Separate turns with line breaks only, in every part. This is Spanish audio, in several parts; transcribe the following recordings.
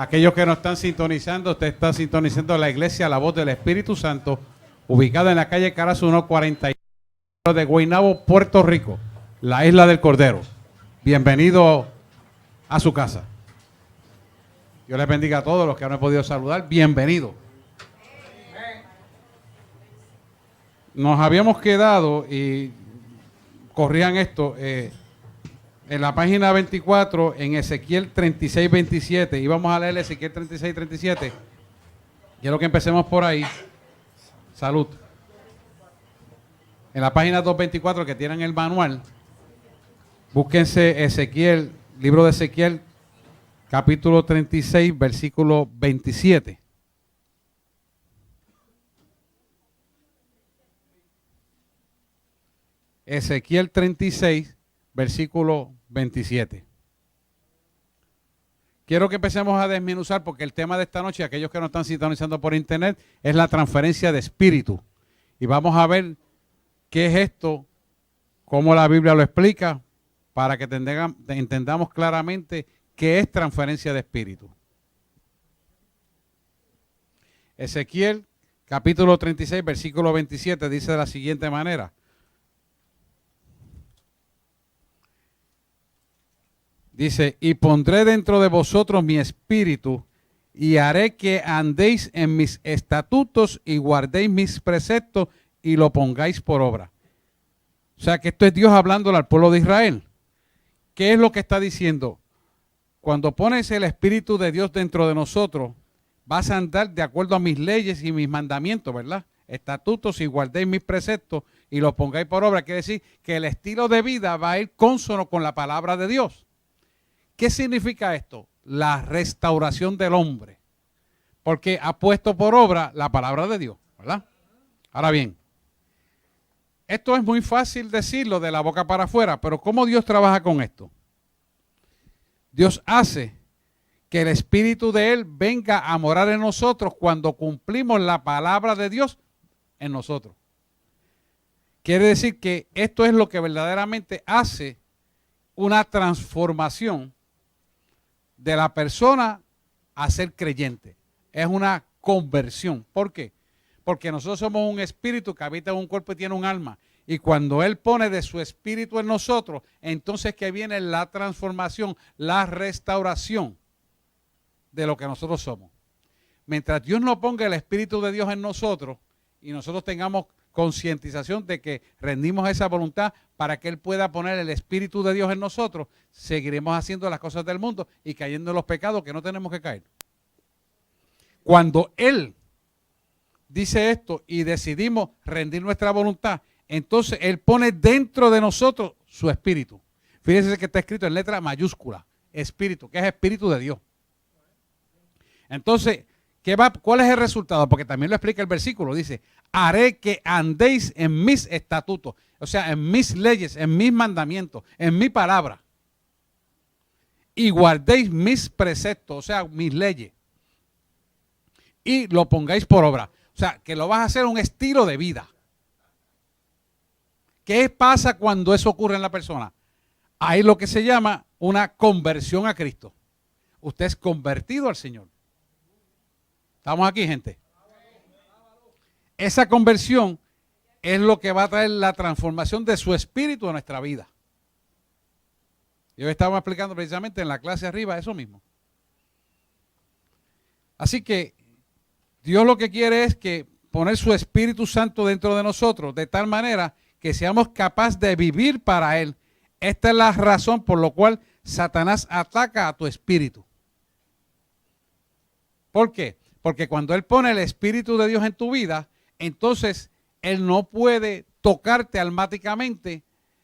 Aquellos que nos están sintonizando, usted está sintonizando la iglesia La Voz del Espíritu Santo, ubicada en la calle Carazo 141 de Guaynabo, Puerto Rico, la isla del Cordero. Bienvenido a su casa. Dios les bendiga a todos los que no he podido saludar. Bienvenido. Nos habíamos quedado, y corrían esto, en la página 24, en Ezequiel 36-27. Íbamos a leer Ezequiel 36-37. Quiero que empecemos por ahí. Salud. En la página 224, que tienen el manual, búsquense Ezequiel, libro de Ezequiel, capítulo 36, versículo 27. Ezequiel 36, versículo 27. Quiero que empecemos a desmenuzar, porque el tema de esta noche, aquellos que nos están sintonizando por internet, es la transferencia de espíritu. Y vamos a ver qué es esto, cómo la Biblia lo explica, para que entendamos claramente qué es transferencia de espíritu. Ezequiel, capítulo 36, versículo 27, dice de la siguiente manera. Dice, y pondré dentro de vosotros mi espíritu, y haré que andéis en mis estatutos y guardéis mis preceptos y lo pongáis por obra. O sea que esto es Dios hablándole al pueblo de Israel. ¿Qué es lo que está diciendo? Cuando pones el Espíritu de Dios dentro de nosotros, vas a andar de acuerdo a mis leyes y mis mandamientos, ¿verdad? Estatutos y guardéis mis preceptos y los pongáis por obra. Quiere decir que el estilo de vida va a ir consono con la palabra de Dios. ¿Qué significa esto? La restauración del hombre. Porque ha puesto por obra la palabra de Dios, ¿verdad? Ahora bien, esto es muy fácil decirlo de la boca para afuera, pero ¿cómo Dios trabaja con esto? Dios hace que el Espíritu de Él venga a morar en nosotros cuando cumplimos la palabra de Dios en nosotros. Quiere decir que esto es lo que verdaderamente hace una transformación de la persona a ser creyente. Es una conversión. ¿Por qué? Porque nosotros somos un espíritu que habita en un cuerpo y tiene un alma. Y cuando Él pone de su espíritu en nosotros, entonces que viene la transformación, la restauración de lo que nosotros somos. Mientras Dios no ponga el Espíritu de Dios en nosotros y nosotros tengamos concientización de que rendimos esa voluntad para que Él pueda poner el Espíritu de Dios en nosotros, seguiremos haciendo las cosas del mundo y cayendo en los pecados que no tenemos que caer. Cuando Él dice esto y decidimos rendir nuestra voluntad, entonces Él pone dentro de nosotros su Espíritu. Fíjense que está escrito en letra mayúscula, Espíritu, que es Espíritu de Dios. Entonces, ¿cuál es el resultado? Porque también lo explica el versículo. Dice, haré que andéis en mis estatutos. O sea, en mis leyes, en mis mandamientos, en mi palabra. Y guardéis mis preceptos, o sea, mis leyes. Y lo pongáis por obra. O sea, que lo vas a hacer un estilo de vida. ¿Qué pasa cuando eso ocurre en la persona? Hay lo que se llama una conversión a Cristo. Usted es convertido al Señor. ¿Estamos aquí, gente? Esa conversión es lo que va a traer la transformación de su espíritu a nuestra vida. Yo estaba explicando precisamente en la clase arriba eso mismo. Así que Dios lo que quiere es que poner su Espíritu Santo dentro de nosotros de tal manera que seamos capaces de vivir para Él. Esta es la razón por la cual Satanás ataca a tu espíritu. ¿Por qué? Porque cuando Él pone el Espíritu de Dios en tu vida, entonces Él no puede tocarte almáticamente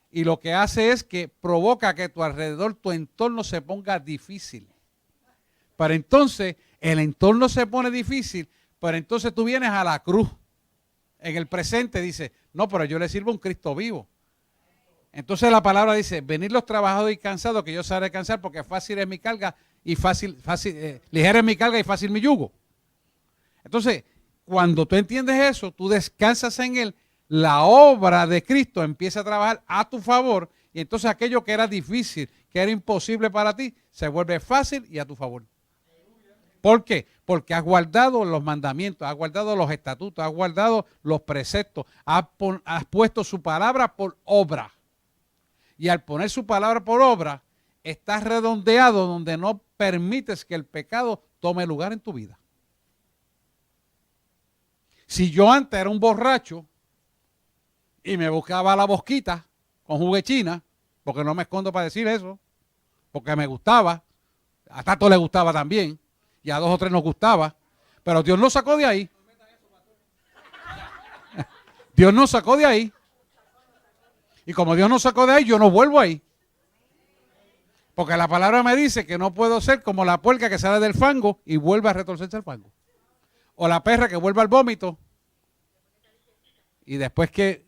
y lo que hace es que provoca que tu alrededor, tu entorno se ponga difícil. Pero entonces el entorno se pone difícil, pero entonces tú vienes a la cruz. En el presente dice, no, pero yo le sirvo a un Cristo vivo. Entonces la palabra dice, venid los trabajados y cansados, que yo os haré descansar, porque fácil es mi carga y ligera es mi carga y fácil mi yugo. Entonces, cuando tú entiendes eso, tú descansas en Él, la obra de Cristo empieza a trabajar a tu favor y entonces aquello que era difícil, que era imposible para ti, se vuelve fácil y a tu favor. ¿Por qué? Porque has guardado los mandamientos, has guardado los estatutos, has guardado los preceptos, has puesto su palabra por obra. Y al poner su palabra por obra, estás redondeado donde no permites que el pecado tome lugar en tu vida. Si yo antes era un borracho y me buscaba la bosquita con juguechina, porque no me escondo para decir eso, porque me gustaba, a Tato le gustaba también, y a 2 o 3 nos gustaba, pero Dios nos sacó de ahí. Dios nos sacó de ahí. Y como Dios nos sacó de ahí, yo no vuelvo ahí. Porque la palabra me dice que no puedo ser como la puerca que sale del fango y vuelve a retorcerse al fango. O la perra que vuelve al vómito. Y después que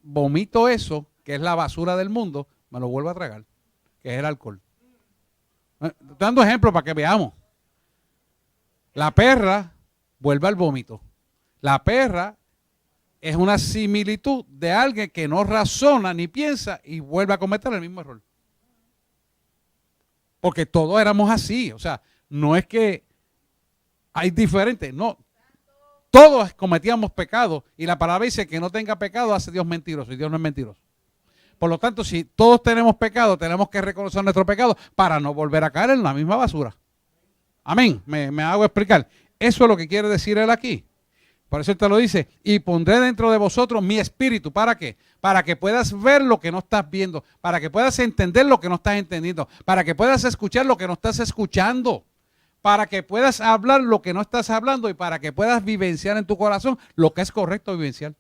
vomito eso, que es la basura del mundo, me lo vuelvo a tragar, que es el alcohol. Estoy dando ejemplos para que veamos. La perra vuelve al vómito. La perra es una similitud de alguien que no razona ni piensa y vuelve a cometer el mismo error. Porque todos éramos así. O sea, no es que hay diferentes, no. Todos cometíamos pecados y la palabra dice que no tenga pecado hace Dios mentiroso y Dios no es mentiroso. Por lo tanto, si todos tenemos pecado, tenemos que reconocer nuestro pecado para no volver a caer en la misma basura. Amén. Me hago explicar. Eso es lo que quiere decir él aquí. Por eso él te lo dice. Y pondré dentro de vosotros mi espíritu. ¿Para qué? Para que puedas ver lo que no estás viendo. Para que puedas entender lo que no estás entendiendo. Para que puedas escuchar lo que no estás escuchando. Para que puedas hablar lo que no estás hablando. Y para que puedas vivenciar en tu corazón lo que es correcto vivenciar.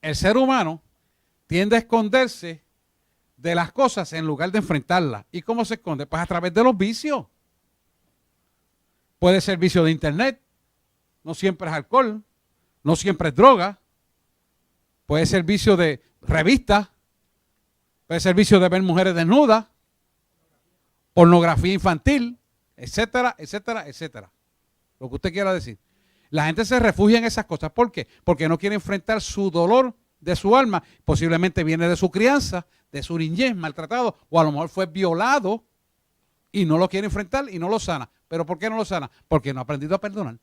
El ser humano tiende a esconderse de las cosas en lugar de enfrentarlas. ¿Y cómo se esconde? Pues a través de los vicios. Puede ser vicio de internet, no siempre es alcohol, no siempre es droga. Puede ser vicio de revistas, puede ser vicio de ver mujeres desnudas, pornografía infantil, etcétera, etcétera, etcétera. Lo que usted quiera decir. La gente se refugia en esas cosas. ¿Por qué? Porque no quiere enfrentar su dolor de su alma. Posiblemente viene de su crianza, de su niñez, maltratado, o a lo mejor fue violado y no lo quiere enfrentar y no lo sana. ¿Pero por qué no lo sana? Porque no ha aprendido a perdonar.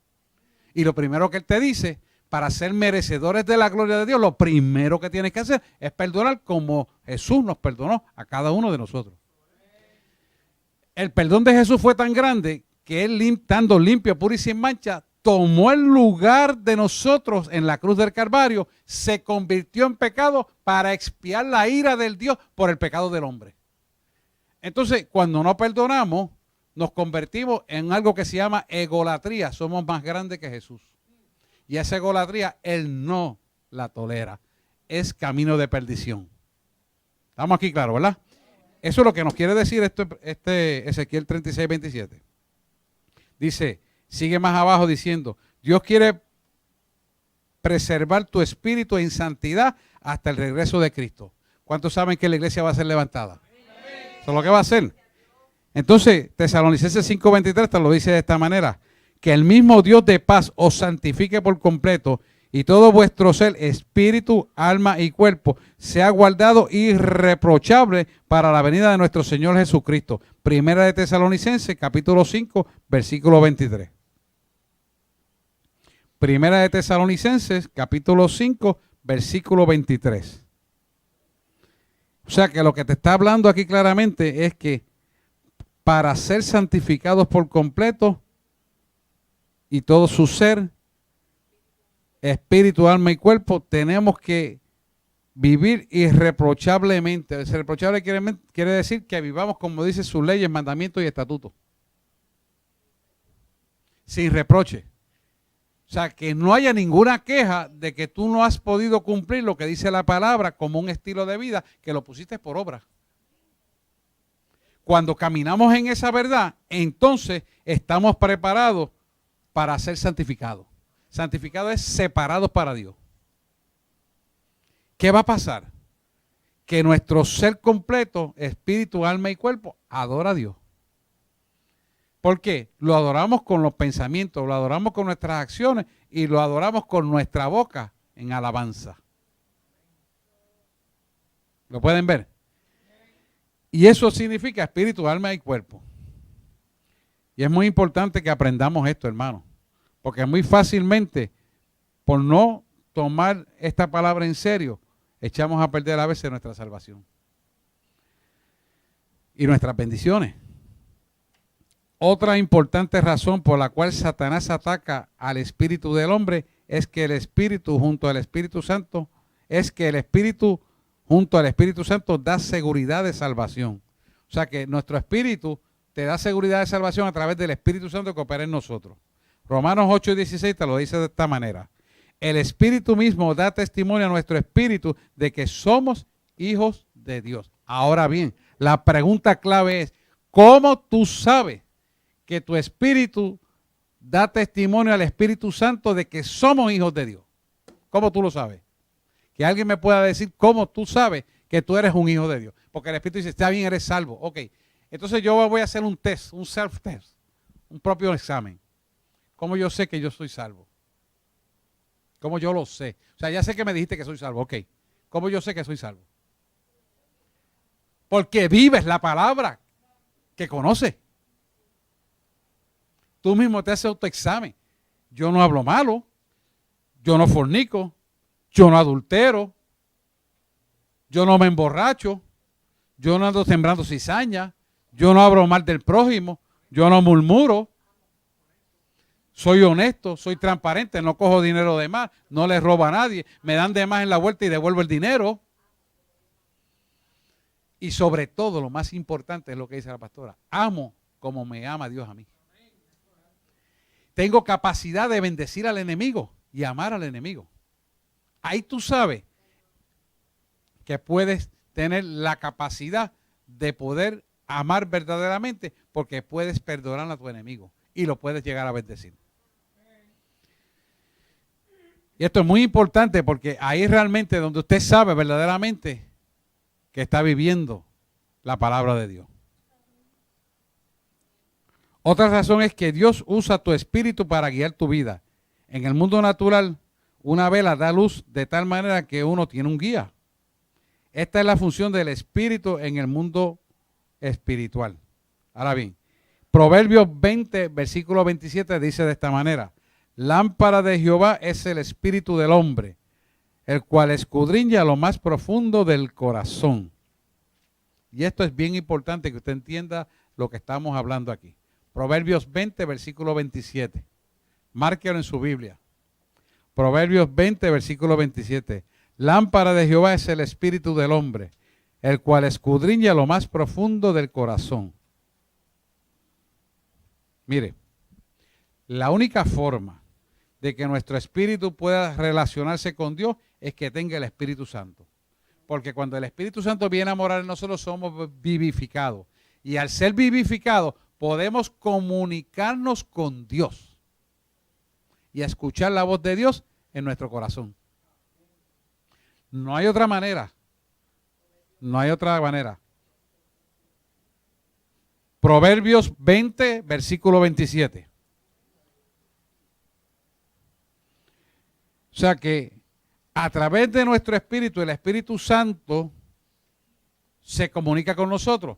Y lo primero que él te dice, para ser merecedores de la gloria de Dios, lo primero que tienes que hacer es perdonar como Jesús nos perdonó a cada uno de nosotros. El perdón de Jesús fue tan grande que él, estando limpio, puro y sin mancha, tomó el lugar de nosotros en la cruz del Calvario, se convirtió en pecado para expiar la ira del Dios por el pecado del hombre. Entonces, cuando no perdonamos, nos convertimos en algo que se llama egolatría. Somos más grandes que Jesús. Y esa egolatría, él no la tolera. Es camino de perdición. Estamos aquí claros, ¿verdad? Eso es lo que nos quiere decir este Ezequiel 36, 27. Dice, sigue más abajo diciendo, Dios quiere preservar tu espíritu en santidad hasta el regreso de Cristo. ¿Cuántos saben que la iglesia va a ser levantada? Eso es lo que va a hacer. Entonces, Tesalonicenses 5:23 te lo dice de esta manera, que el mismo Dios de paz os santifique por completo y todo vuestro ser, espíritu, alma y cuerpo, sea guardado irreprochable para la venida de nuestro Señor Jesucristo. Primera de Tesalonicenses, capítulo 5, versículo 23. Primera de Tesalonicenses, capítulo 5, versículo 23. O sea que lo que te está hablando aquí claramente es que para ser santificados por completo y todo su ser, espíritu, alma y cuerpo, tenemos que vivir irreprochablemente. Irreprochable quiere decir que vivamos como dice sus leyes, mandamientos y estatutos. Sin reproche. O sea, que no haya ninguna queja de que tú no has podido cumplir lo que dice la palabra como un estilo de vida, que lo pusiste por obra. Cuando caminamos en esa verdad, entonces estamos preparados para ser santificados. Santificado es separados para Dios. ¿Qué va a pasar? Que nuestro ser completo, espíritu, alma y cuerpo, adora a Dios. ¿Por qué? Lo adoramos con los pensamientos, lo adoramos con nuestras acciones y lo adoramos con nuestra boca en alabanza. ¿Lo pueden ver? Y eso significa espíritu, alma y cuerpo. Y es muy importante que aprendamos esto, hermano, porque muy fácilmente, por no tomar esta palabra en serio, echamos a perder a veces nuestra salvación y nuestras bendiciones. Otra importante razón por la cual Satanás ataca al espíritu del hombre es que el Espíritu junto al Espíritu Santo da seguridad de salvación. O sea que nuestro espíritu te da seguridad de salvación a través del Espíritu Santo que opera en nosotros. Romanos 8:16 te lo dice de esta manera. El Espíritu mismo da testimonio a nuestro espíritu de que somos hijos de Dios. Ahora bien, la pregunta clave es, ¿cómo tú sabes que tu espíritu da testimonio al Espíritu Santo de que somos hijos de Dios? ¿Cómo tú lo sabes? Que alguien me pueda decir cómo tú sabes que tú eres un hijo de Dios. Porque el Espíritu dice, está bien, eres salvo. Ok, entonces yo voy a hacer un test, un self-test, un propio examen. ¿Cómo yo sé que yo soy salvo? ¿Cómo yo lo sé? O sea, ya sé que me dijiste que soy salvo, ok. ¿Cómo yo sé que soy salvo? Porque vives la palabra que conoces. Tú mismo te haces autoexamen. Yo no hablo malo, yo no fornico, yo no adultero, yo no me emborracho, yo no ando sembrando cizaña, yo no hablo mal del prójimo, yo no murmuro, soy honesto, soy transparente, no cojo dinero de más, no le robo a nadie, me dan de más en la vuelta y devuelvo el dinero. Y sobre todo, lo más importante es lo que dice la pastora, amo como me ama Dios a mí. Tengo capacidad de bendecir al enemigo y amar al enemigo. Ahí tú sabes que puedes tener la capacidad de poder amar verdaderamente porque puedes perdonar a tu enemigo y lo puedes llegar a bendecir. Y esto es muy importante porque ahí realmente donde usted sabe verdaderamente que está viviendo la palabra de Dios. Otra razón es que Dios usa tu espíritu para guiar tu vida. En el mundo natural, una vela da luz de tal manera que uno tiene un guía. Esta es la función del espíritu en el mundo espiritual. Ahora bien, Proverbios 20, versículo 27 dice de esta manera, lámpara de Jehová es el espíritu del hombre, el cual escudriña lo más profundo del corazón. Y esto es bien importante que usted entienda lo que estamos hablando aquí. Proverbios 20, versículo 27. Márquelo en su Biblia. Proverbios 20, versículo 27. Lámpara de Jehová es el espíritu del hombre, el cual escudriña lo más profundo del corazón. Mire, la única forma de que nuestro espíritu pueda relacionarse con Dios es que tenga el Espíritu Santo. Porque cuando el Espíritu Santo viene a morar en nosotros somos vivificados. Y al ser vivificados podemos comunicarnos con Dios y escuchar la voz de Dios en nuestro corazón. No hay otra manera. No hay otra manera. Proverbios 20, versículo 27. O sea que a través de nuestro espíritu, el Espíritu Santo se comunica con nosotros.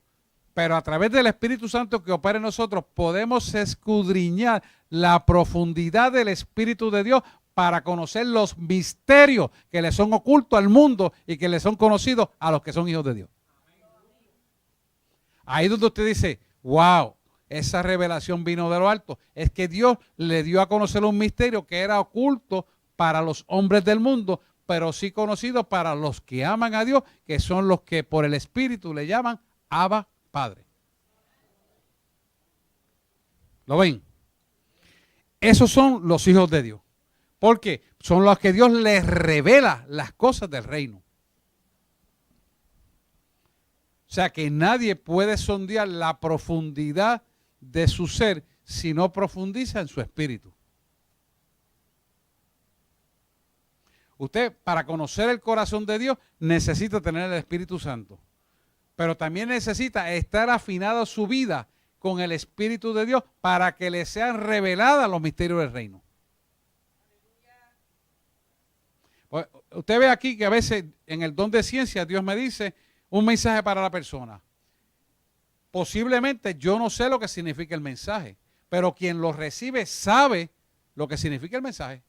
Pero a través del Espíritu Santo que opera en nosotros podemos escudriñar la profundidad del Espíritu de Dios para conocer los misterios que le son ocultos al mundo y que le son conocidos a los que son hijos de Dios. Ahí donde usted dice, wow, esa revelación vino de lo alto. Es que Dios le dio a conocer un misterio que era oculto para los hombres del mundo, pero sí conocido para los que aman a Dios, que son los que por el Espíritu le llaman Abba Padre. ¿Lo ven? Esos son los hijos de Dios. Porque son los que Dios les revela las cosas del reino. O sea que nadie puede sondear la profundidad de su ser si no profundiza en su espíritu. Usted, para conocer el corazón de Dios, necesita tener el Espíritu Santo. Pero también necesita estar afinada su vida con el Espíritu de Dios para que le sean reveladas los misterios del reino. Pues, usted ve aquí que a veces en el don de ciencia Dios me dice un mensaje para la persona. Posiblemente yo no sé lo que significa el mensaje, pero quien lo recibe sabe lo que significa el mensaje.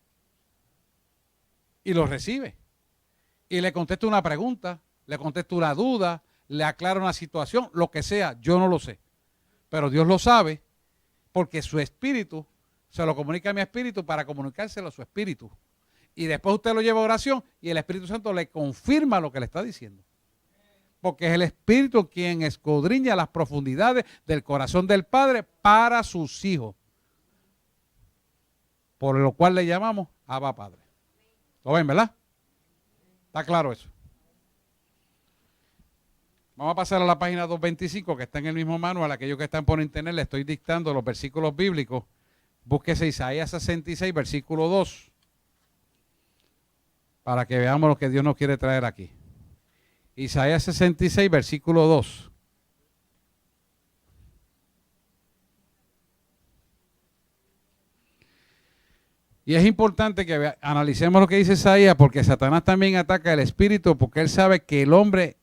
Y lo recibe. Y le contesta una pregunta, le contesta una duda, le aclara una situación, lo que sea, yo no lo sé. Pero Dios lo sabe porque su espíritu se lo comunica a mi espíritu para comunicárselo a su espíritu. Y después usted lo lleva a oración y el Espíritu Santo le confirma lo que le está diciendo. Porque es el Espíritu quien escudriña las profundidades del corazón del Padre para sus hijos. Por lo cual le llamamos Abba Padre. ¿Lo ven, verdad? ¿Está claro eso? Vamos a pasar a la página 225 que está en el mismo manual. Aquellos que están por internet le estoy dictando los versículos bíblicos. Búsquese Isaías 66, versículo 2. Para que veamos lo que Dios nos quiere traer aquí. Isaías 66, versículo 2. Y es importante que analicemos lo que dice Isaías, porque Satanás también ataca el espíritu, porque él sabe que el hombre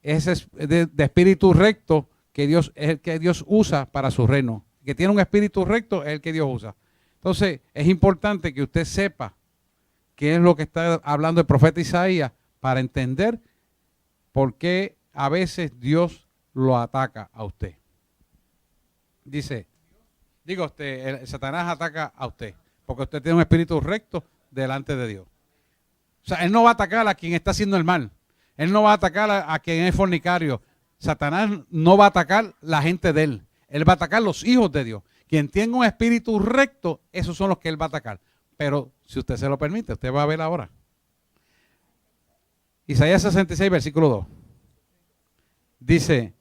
es de espíritu recto, que Dios es el que Dios usa para su reino. Que tiene un espíritu recto es el que Dios usa. Entonces, es importante que usted sepa qué es lo que está hablando el profeta Isaías para entender por qué a veces Dios lo ataca a usted. Dice, el Satanás ataca a usted porque usted tiene un espíritu recto delante de Dios. O sea, él no va a atacar a quien está haciendo el mal. Él no va a atacar a quien es fornicario. Satanás no va a atacar la gente de él. Él va a atacar los hijos de Dios. Quien tenga un espíritu recto, esos son los que él va a atacar. Pero si usted se lo permite, usted va a ver ahora. Isaías 66, versículo 2. Dice,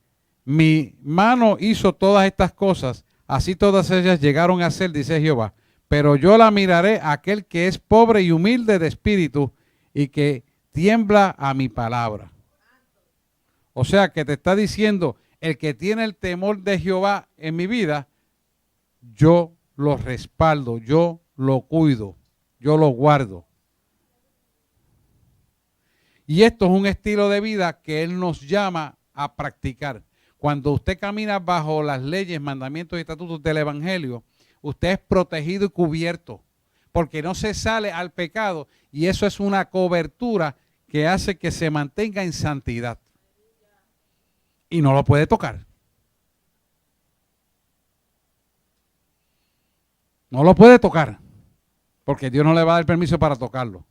mi mano hizo todas estas cosas, así todas ellas llegaron a ser, dice Jehová. Pero yo la miraré a aquel que es pobre y humilde de espíritu y que tiembla a mi palabra. O sea que te está diciendo, el que tiene el temor de Jehová en mi vida, yo lo respaldo, yo lo cuido, yo lo guardo. Y esto es un estilo de vida que Él nos llama a practicar. Cuando usted camina bajo las leyes, mandamientos y estatutos del Evangelio, usted es protegido y cubierto, porque no se sale al pecado y eso es una cobertura que hace que se mantenga en santidad. Y no lo puede tocar. No lo puede tocar, porque Dios no le va a dar permiso para tocarlo.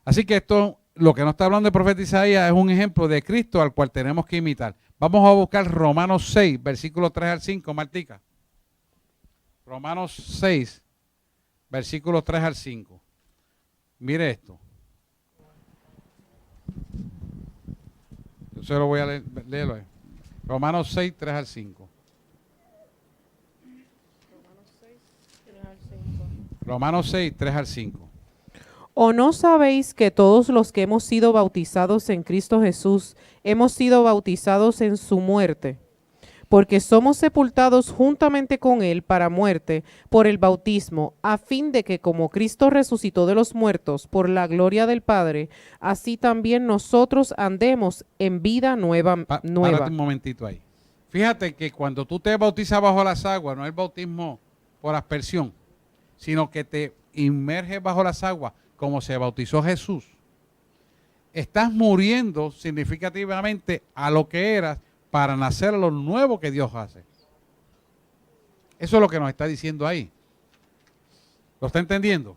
Así que esto, lo que nos está hablando el profeta Isaías, es un ejemplo de Cristo al cual tenemos que imitar. Vamos a buscar Romanos 6, versículos 3 al 5, Martica. Romanos 6, versículos 3 al 5. Mire esto. Yo se lo voy a leer, léelo ahí. Romanos 6, 3 al 5. Romanos 6, 3 al 5.
¿O no sabéis que todos los que hemos sido bautizados en Cristo Jesús, hemos sido bautizados en su muerte? Porque somos sepultados juntamente con Él para muerte por el bautismo, a fin de que como Cristo resucitó de los muertos por la gloria del Padre, así también nosotros andemos en vida nueva.
Párate un momentito ahí. Fíjate que cuando tú te bautizas bajo las aguas, no es el bautismo por aspersión, sino que te inmerges bajo las aguas como se bautizó Jesús. Estás muriendo significativamente a lo que eras para nacer a lo nuevo que Dios hace. Eso es lo que nos está diciendo ahí. ¿Lo está entendiendo?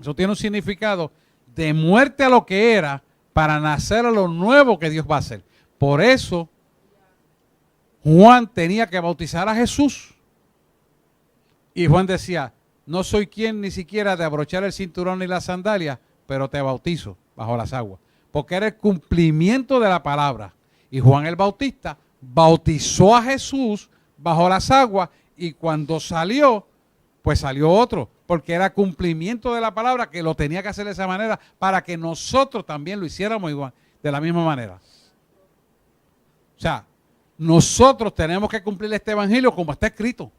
Eso tiene un significado de muerte a lo que era para nacer a lo nuevo que Dios va a hacer. Por eso Juan tenía que bautizar a Jesús. Y Juan decía, no soy quien ni siquiera de abrochar el cinturón ni la sandalia, pero te bautizo bajo las aguas. Porque era el cumplimiento de la palabra. Y Juan el Bautista bautizó a Jesús bajo las aguas y cuando salió, pues salió otro. Porque era cumplimiento de la palabra que lo tenía que hacer de esa manera para que nosotros también lo hiciéramos igual, de la misma manera. O sea, nosotros tenemos que cumplir este evangelio como está escrito.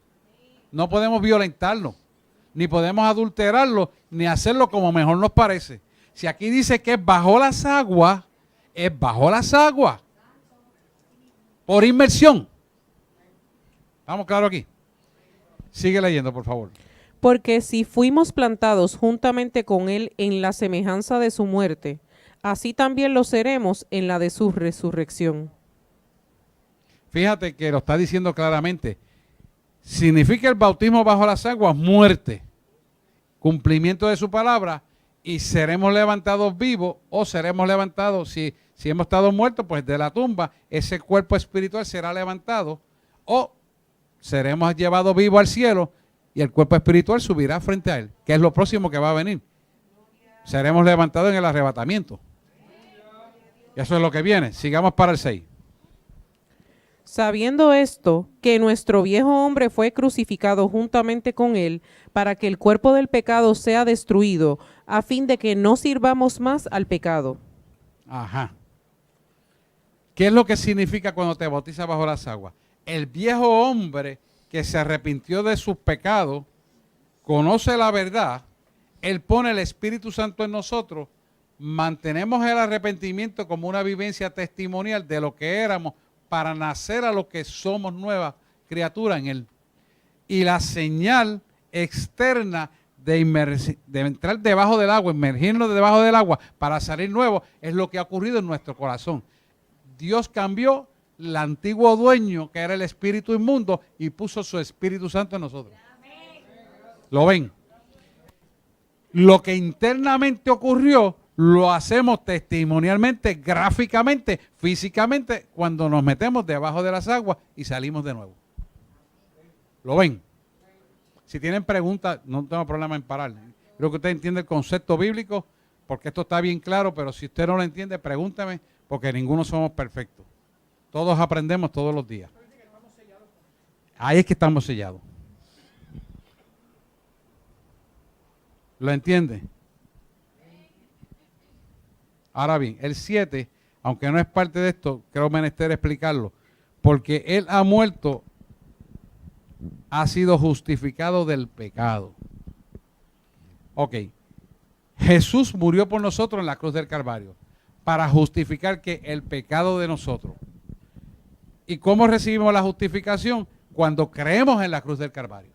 No podemos violentarlo, ni podemos adulterarlo, ni hacerlo como mejor nos parece. Si aquí dice que es bajo las aguas, es bajo las aguas. Por inmersión. ¿Estamos claros aquí? Sigue leyendo, por favor.
Porque si fuimos plantados juntamente con él en la semejanza de su muerte, así también lo seremos en la de su resurrección.
Fíjate que lo está diciendo claramente. Significa el bautismo bajo las aguas, muerte, cumplimiento de su palabra, y seremos levantados vivos, o seremos levantados, si hemos estado muertos, pues de la tumba, ese cuerpo espiritual será levantado, o seremos llevados vivos al cielo, y el cuerpo espiritual subirá frente a él, que es lo próximo que va a venir. Seremos levantados en el arrebatamiento. Y eso es lo que viene. Sigamos para el 6.
Sabiendo esto, que nuestro viejo hombre fue crucificado juntamente con él, para que el cuerpo del pecado sea destruido, a fin de que no sirvamos más al pecado.
Ajá. ¿Qué es lo que significa cuando te bautizas bajo las aguas? El viejo hombre que se arrepintió de sus pecados, conoce la verdad, él pone el Espíritu Santo en nosotros, mantenemos el arrepentimiento como una vivencia testimonial de lo que éramos para nacer a lo que somos nuevas criaturas en él. Y la señal externa de entrar debajo del agua, emergirnos debajo del agua para salir nuevos, es lo que ha ocurrido en nuestro corazón. Dios cambió el antiguo dueño, que era el espíritu inmundo, y puso su Espíritu Santo en nosotros. ¿Lo ven? Lo que internamente ocurrió, lo hacemos testimonialmente, gráficamente, físicamente, cuando nos metemos debajo de las aguas y salimos de nuevo. ¿Lo ven? Si tienen preguntas, no tengo problema en parar. Creo que usted entiende el concepto bíblico, porque esto está bien claro, pero si usted no lo entiende, pregúnteme, porque ninguno somos perfectos. Todos aprendemos todos los días. Ahí es que estamos sellados. ¿Lo entiende? Ahora bien, el 7, aunque no es parte de esto, creo menester explicarlo. Porque él ha muerto, ha sido justificado del pecado. Ok. Jesús murió por nosotros en la cruz del Calvario para justificar que el pecado de nosotros. ¿Y cómo recibimos la justificación? Cuando creemos en la cruz del Calvario.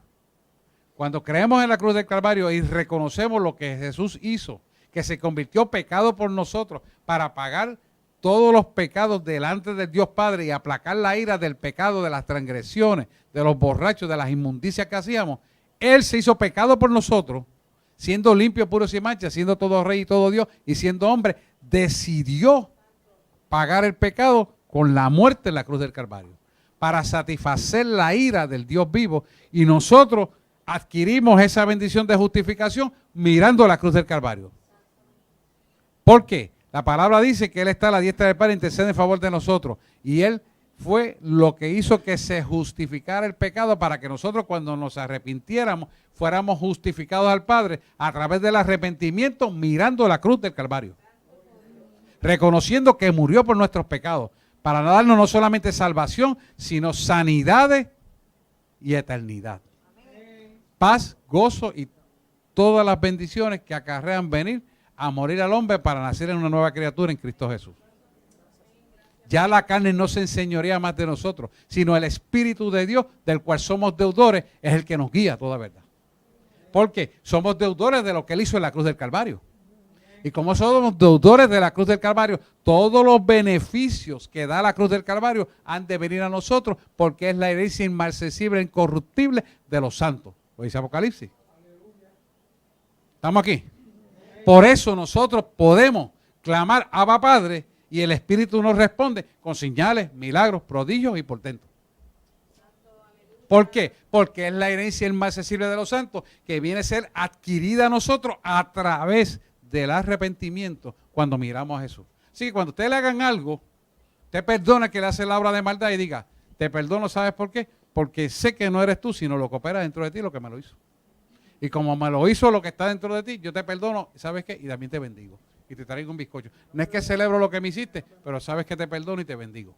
Cuando creemos en la cruz del Calvario y reconocemos lo que Jesús hizo, que se convirtió pecado por nosotros para pagar todos los pecados delante del Dios Padre y aplacar la ira del pecado, de las transgresiones, de los borrachos, de las inmundicias que hacíamos. Él se hizo pecado por nosotros, siendo limpio, puro y sin mancha, siendo todo rey y todo Dios y siendo hombre, decidió pagar el pecado con la muerte en la cruz del Calvario para satisfacer la ira del Dios vivo, y nosotros adquirimos esa bendición de justificación mirando la cruz del Calvario. ¿Por qué? La palabra dice que Él está a la diestra del Padre, intercede en favor de nosotros, y Él fue lo que hizo que se justificara el pecado para que nosotros, cuando nos arrepintiéramos, fuéramos justificados al Padre a través del arrepentimiento mirando la cruz del Calvario, reconociendo que murió por nuestros pecados para darnos no solamente salvación, sino sanidades y eternidad. Paz, gozo y todas las bendiciones que acarrean venir a morir al hombre para nacer en una nueva criatura en Cristo Jesús. Ya la carne no se enseñorea más de nosotros, sino el Espíritu de Dios, del cual somos deudores, es el que nos guía a toda verdad. Porque somos deudores de lo que Él hizo en la cruz del Calvario. Y como somos deudores de la cruz del Calvario, todos los beneficios que da la cruz del Calvario han de venir a nosotros, porque es la herencia inmarcesible e incorruptible de los santos. Lo dice Apocalipsis. ¿Estamos aquí? Por eso nosotros podemos clamar Abba Padre y el Espíritu nos responde con señales, milagros, prodigios y portentos. ¿Por qué? Porque es la herencia inmarcesible de los santos que viene a ser adquirida a nosotros a través del arrepentimiento cuando miramos a Jesús. Así que cuando usted le hagan algo, usted perdona que le hace la obra de maldad y diga, te perdono, ¿sabes por qué? Porque sé que no eres tú, sino lo que opera dentro de ti lo que me lo hizo. Y como me lo hizo lo que está dentro de ti, yo te perdono, ¿sabes qué? Y también te bendigo. Y te traigo un bizcocho. No es que celebro lo que me hiciste, pero sabes que te perdono y te bendigo.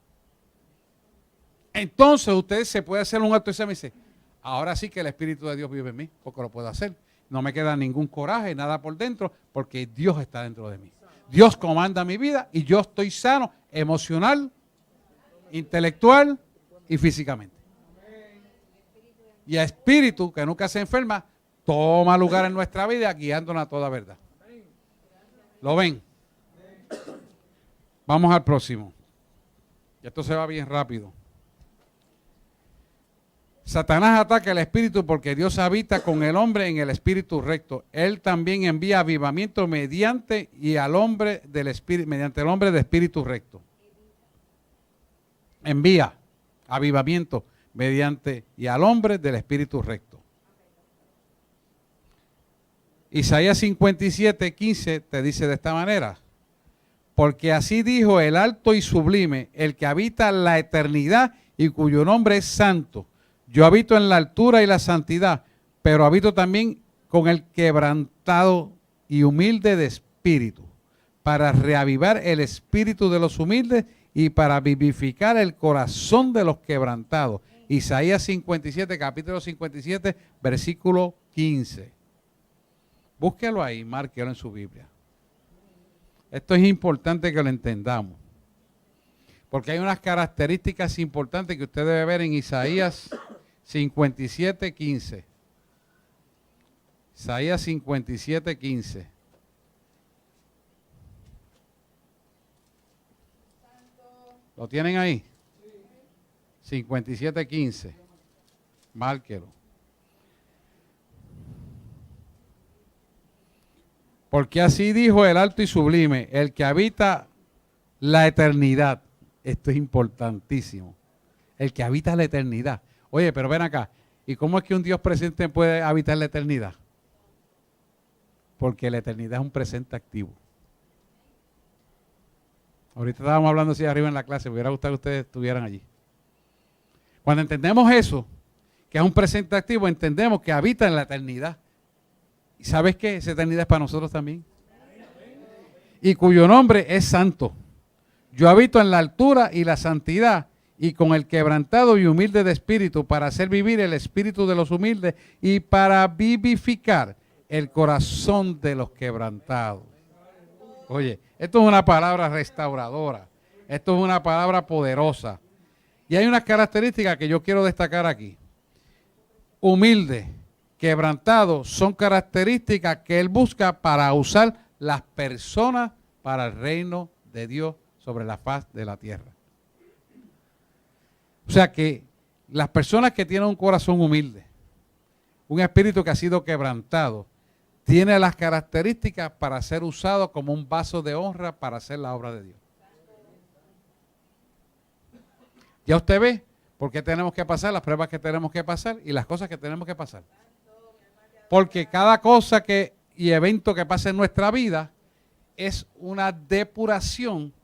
Entonces usted se puede hacer un acto y se me dice, ahora sí que el Espíritu de Dios vive en mí, porque lo puedo hacer. No me queda ningún coraje, nada por dentro, porque Dios está dentro de mí. Dios comanda mi vida y yo estoy sano emocional, intelectual y físicamente. Y el Espíritu, que nunca se enferma, toma lugar en nuestra vida guiándonos a toda verdad. ¿Lo ven? Vamos al próximo. Esto se va bien rápido. Satanás ataca el espíritu porque Dios habita con el hombre en el espíritu recto. Él también envía avivamiento mediante el hombre de espíritu recto. Envía avivamiento mediante y al hombre del espíritu recto. Isaías 57:15 te dice de esta manera: porque así dijo el alto y sublime, el que habita la eternidad y cuyo nombre es santo. Yo habito en la altura y la santidad, pero habito también con el quebrantado y humilde de espíritu, para reavivar el espíritu de los humildes y para vivificar el corazón de los quebrantados. Isaías 57, capítulo 57, versículo 15. Búsquelo ahí, márquelo en su Biblia. Esto es importante que lo entendamos, porque hay unas características importantes que usted debe ver en Isaías 57:15. Isaías 57:15. ¿Lo tienen ahí? 57:15. Márquelo. Porque así dijo el alto y sublime, el que habita la eternidad. Esto es importantísimo. El que habita la eternidad. Oye, pero ven acá. ¿Y cómo es que un Dios presente puede habitar la eternidad? Porque la eternidad es un presente activo. Ahorita estábamos hablando así arriba en la clase. Me hubiera gustado que ustedes estuvieran allí. Cuando entendemos eso, que es un presente activo, entendemos que habita en la eternidad. ¿Y sabes qué? Esa eternidad es para nosotros también. Y cuyo nombre es santo. Yo habito en la altura y la santidad, y con el quebrantado y humilde de espíritu, para hacer vivir el espíritu de los humildes y para vivificar el corazón de los quebrantados. Oye, esto es una palabra restauradora. Esto es una palabra poderosa. Y hay unas características que yo quiero destacar aquí. Humilde, quebrantado, son características que él busca para usar las personas para el reino de Dios sobre la faz de la tierra. O sea que las personas que tienen un corazón humilde, un espíritu que ha sido quebrantado, tiene las características para ser usado como un vaso de honra para hacer la obra de Dios. Ya usted ve por qué tenemos que pasar, las pruebas que tenemos que pasar y las cosas que tenemos que pasar. Porque cada cosa y evento que pasa en nuestra vida es una depuración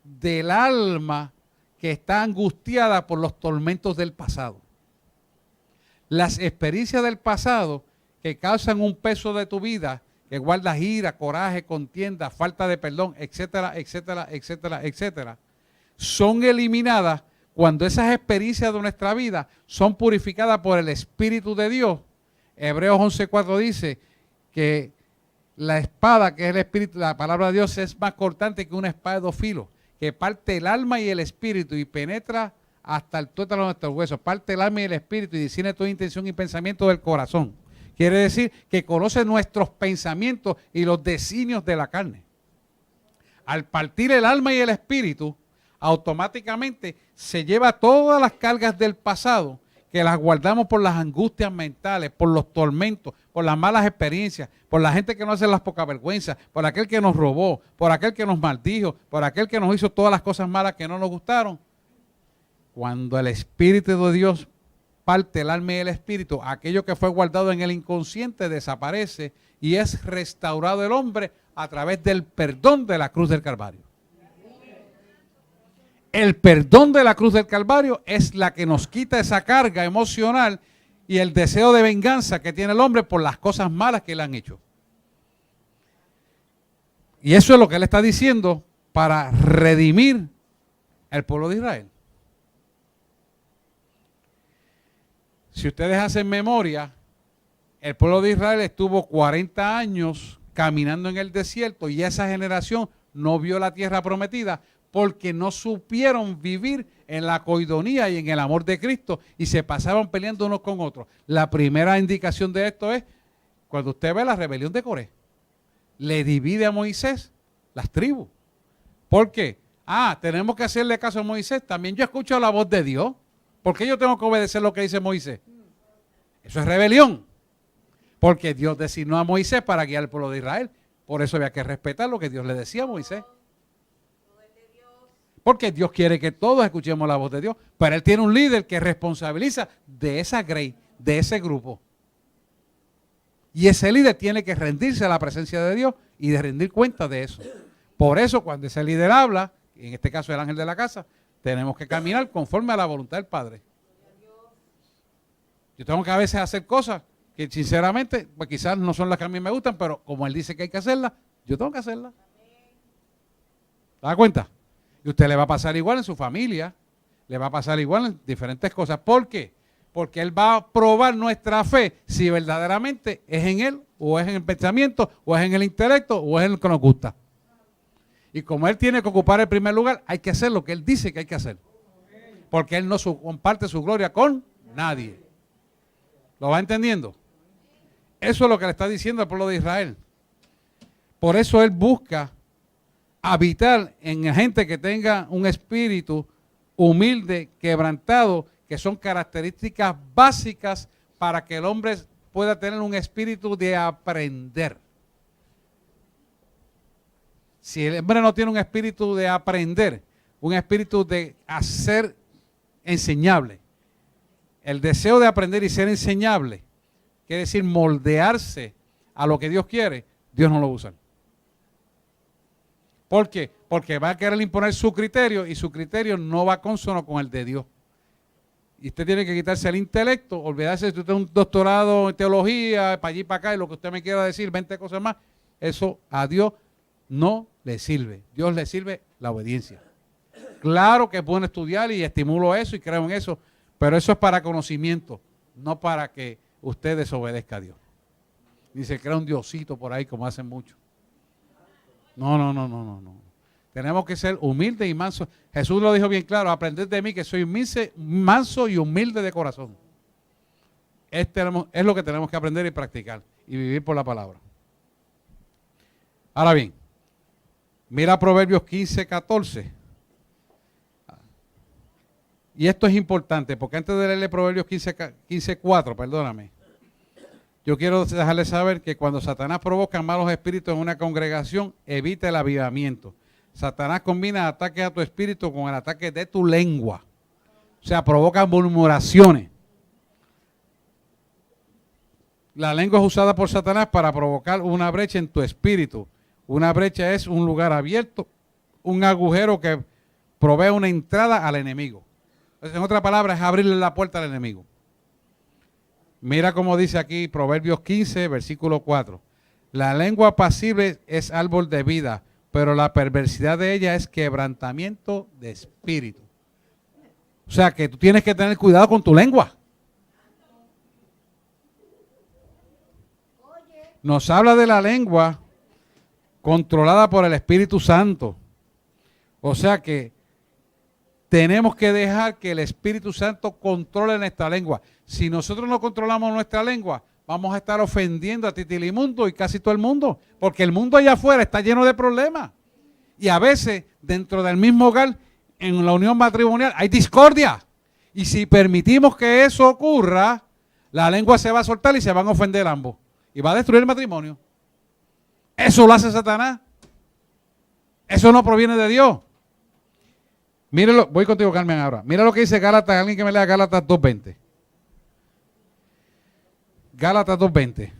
del alma que está angustiada por los tormentos del pasado. Las experiencias del pasado que causan un peso de tu vida, que guardas ira, coraje, contienda, falta de perdón, etcétera, etcétera, etcétera, etcétera, son eliminadas cuando esas experiencias de nuestra vida son purificadas por el Espíritu de Dios. Hebreos 11:4 dice que la espada, que es el Espíritu, la palabra de Dios, es más cortante que una espada de dos filos, que parte el alma y el espíritu y penetra hasta el tuétano de nuestros huesos, parte el alma y el espíritu y discierne toda intención y pensamiento del corazón. Quiere decir que conoce nuestros pensamientos y los designios de la carne. Al partir el alma y el espíritu, automáticamente se lleva todas las cargas del pasado, que las guardamos por las angustias mentales, por los tormentos, por las malas experiencias, por la gente que no hace las pocas vergüenzas, por aquel que nos robó, por aquel que nos maldijo, por aquel que nos hizo todas las cosas malas que no nos gustaron. Cuando el Espíritu de Dios parte el alma y el espíritu, aquello que fue guardado en el inconsciente desaparece y es restaurado el hombre a través del perdón de la cruz del Calvario. El perdón de la cruz del Calvario es la que nos quita esa carga emocional y el deseo de venganza que tiene el hombre por las cosas malas que le han hecho. Y eso es lo que él está diciendo para redimir al pueblo de Israel. Si ustedes hacen memoria, el pueblo de Israel estuvo 40 años caminando en el desierto y esa generación no vio la tierra prometida porque no supieron vivir en la coidonía y en el amor de Cristo y se pasaban peleando unos con otros. La primera indicación de esto es cuando usted ve la rebelión de Coré. Le divide a Moisés las tribus. ¿Por qué? Tenemos que hacerle caso a Moisés. También yo escucho la voz de Dios. ¿Por qué yo tengo que obedecer lo que dice Moisés? Eso es rebelión. Porque Dios designó a Moisés para guiar al pueblo de Israel. Por eso había que respetar lo que Dios le decía a Moisés. Porque Dios quiere que todos escuchemos la voz de Dios. Pero Él tiene un líder que responsabiliza de esa grey, de ese grupo. Y ese líder tiene que rendirse a la presencia de Dios y de rendir cuenta de eso. Por eso cuando ese líder habla, en este caso el ángel de la casa, tenemos que caminar conforme a la voluntad del Padre. Yo tengo que a veces hacer cosas que sinceramente, pues quizás no son las que a mí me gustan, pero como Él dice que hay que hacerlas, yo tengo que hacerlas. ¿Se da cuenta? Y usted le va a pasar igual en su familia, le va a pasar igual en diferentes cosas. ¿Por qué? Porque Él va a probar nuestra fe si verdaderamente es en Él, o es en el pensamiento, o es en el intelecto, o es en lo que nos gusta. Y como Él tiene que ocupar el primer lugar, hay que hacer lo que Él dice que hay que hacer. Porque Él no comparte su gloria con nadie. ¿Lo va entendiendo? Eso es lo que le está diciendo al pueblo de Israel. Por eso Él busca habitar en gente que tenga un espíritu humilde, quebrantado, que son características básicas para que el hombre pueda tener un espíritu de aprender. Si el hombre no tiene un espíritu de aprender, un espíritu de hacer enseñable, el deseo de aprender y ser enseñable, quiere decir moldearse a lo que Dios quiere, Dios no lo usa. ¿Por qué? Porque va a querer imponer su criterio y su criterio no va consono con el de Dios. Y usted tiene que quitarse el intelecto, olvidarse de que usted tiene un doctorado en teología, para allí y para acá, y lo que usted me quiera decir, 20 cosas más. Eso a Dios no le sirve. Dios le sirve la obediencia. Claro que es bueno estudiar y estimulo eso y creo en eso, pero eso es para conocimiento, no para que usted desobedezca a Dios. Y se crea un diosito por ahí como hacen muchos. No. Tenemos que ser humildes y mansos. Jesús lo dijo bien claro, aprended de mí que soy manso y humilde de corazón. Es lo que tenemos que aprender y practicar y vivir por la palabra. Ahora bien, mira Proverbios 15:14. Y esto es importante, porque antes de leerle Proverbios 15:4, perdóname, yo quiero dejarles saber que cuando Satanás provoca malos espíritus en una congregación, evita el avivamiento. Satanás combina ataques a tu espíritu con el ataque de tu lengua. O sea, provoca murmuraciones. La lengua es usada por Satanás para provocar una brecha en tu espíritu. Una brecha es un lugar abierto, un agujero que provee una entrada al enemigo. En otras palabras, es abrirle la puerta al enemigo. Mira cómo dice aquí Proverbios 15, versículo 4. La lengua apacible es árbol de vida, pero la perversidad de ella es quebrantamiento de espíritu. O sea que tú tienes que tener cuidado con tu lengua. Nos habla de la lengua controlada por el Espíritu Santo. O sea que tenemos que dejar que el Espíritu Santo controle nuestra lengua. Si nosotros no controlamos nuestra lengua, vamos a estar ofendiendo a Titilimundo y casi todo el mundo, porque el mundo allá afuera está lleno de problemas. Y a veces, dentro del mismo hogar, en la unión matrimonial, hay discordia. Y si permitimos que eso ocurra, la lengua se va a soltar y se van a ofender ambos. Y va a destruir el matrimonio. Eso lo hace Satanás. Eso no proviene de Dios. Míralo, voy contigo, Carmen, ahora. Mira lo que dice Gálatas, alguien que me lea Gálatas 2:20. Gálatas 2:20.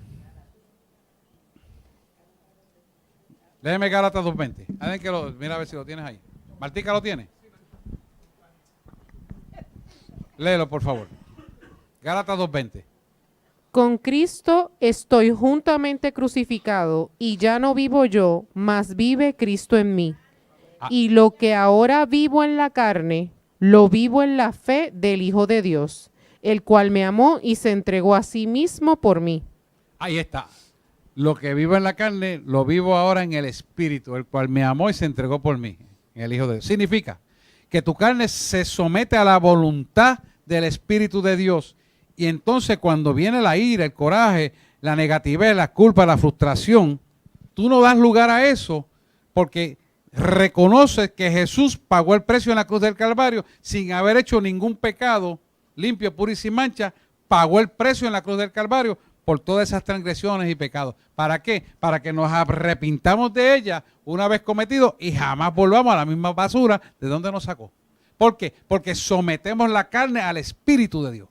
Léeme Gálatas 2:20. Alguien que mira a ver si lo tienes ahí. Martica, ¿lo tiene? Léelo, por favor. Gálatas 2:20.
Con Cristo estoy juntamente crucificado, y ya no vivo yo, mas vive Cristo en mí. Y lo que ahora vivo en la carne, lo vivo en la fe del Hijo de Dios, el cual me amó y se entregó a sí mismo por mí.
Ahí está. Lo que vivo en la carne, lo vivo ahora en el Espíritu, el cual me amó y se entregó por mí. en el Hijo de Dios. Significa que tu carne se somete a la voluntad del Espíritu de Dios. Y entonces cuando viene la ira, el coraje, la negatividad, la culpa, la frustración, tú no das lugar a eso porque reconoces que Jesús pagó el precio en la cruz del Calvario sin haber hecho ningún pecado, limpio, puro y sin mancha, pagó el precio en la cruz del Calvario por todas esas transgresiones y pecados. ¿Para qué? Para que nos arrepintamos de ellas una vez cometido y jamás volvamos a la misma basura de donde nos sacó. ¿Por qué? Porque sometemos la carne al Espíritu de Dios.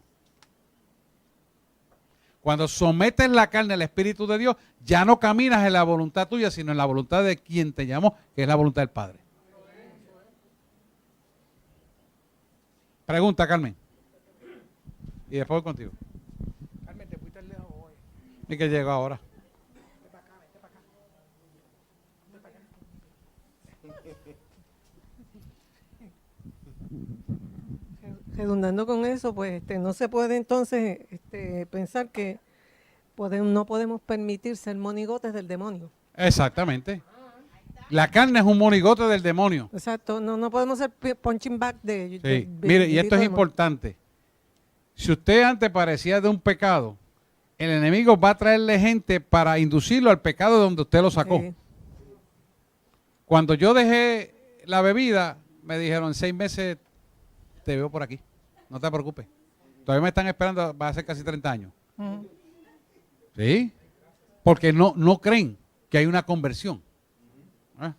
Cuando sometes la carne al Espíritu de Dios, ya no caminas en la voluntad tuya, sino en la voluntad de quien te llamó, que es la voluntad del Padre. Pregunta, Carmen. Y después voy contigo.
Carmen, te fuiste lejos hoy.
Y que llegó ahora.
Vete para acá, vete para acá. Vete para acá.
Redundando con eso, pues no se puede entonces pensar que no podemos permitir ser monigotes del demonio.
Exactamente. La carne es un monigote del demonio.
Exacto, no podemos ser punching back de...
Sí. Mire, y esto es importante. Si usted antes parecía de un pecado, el enemigo va a traerle gente para inducirlo al pecado donde usted lo sacó. Cuando yo dejé la bebida, me dijeron, en 6 meses te veo por aquí. No te preocupes. Todavía me están esperando, va a ser casi 30 años. ¿Sí? Porque no creen que hay una conversión. ¿Eh?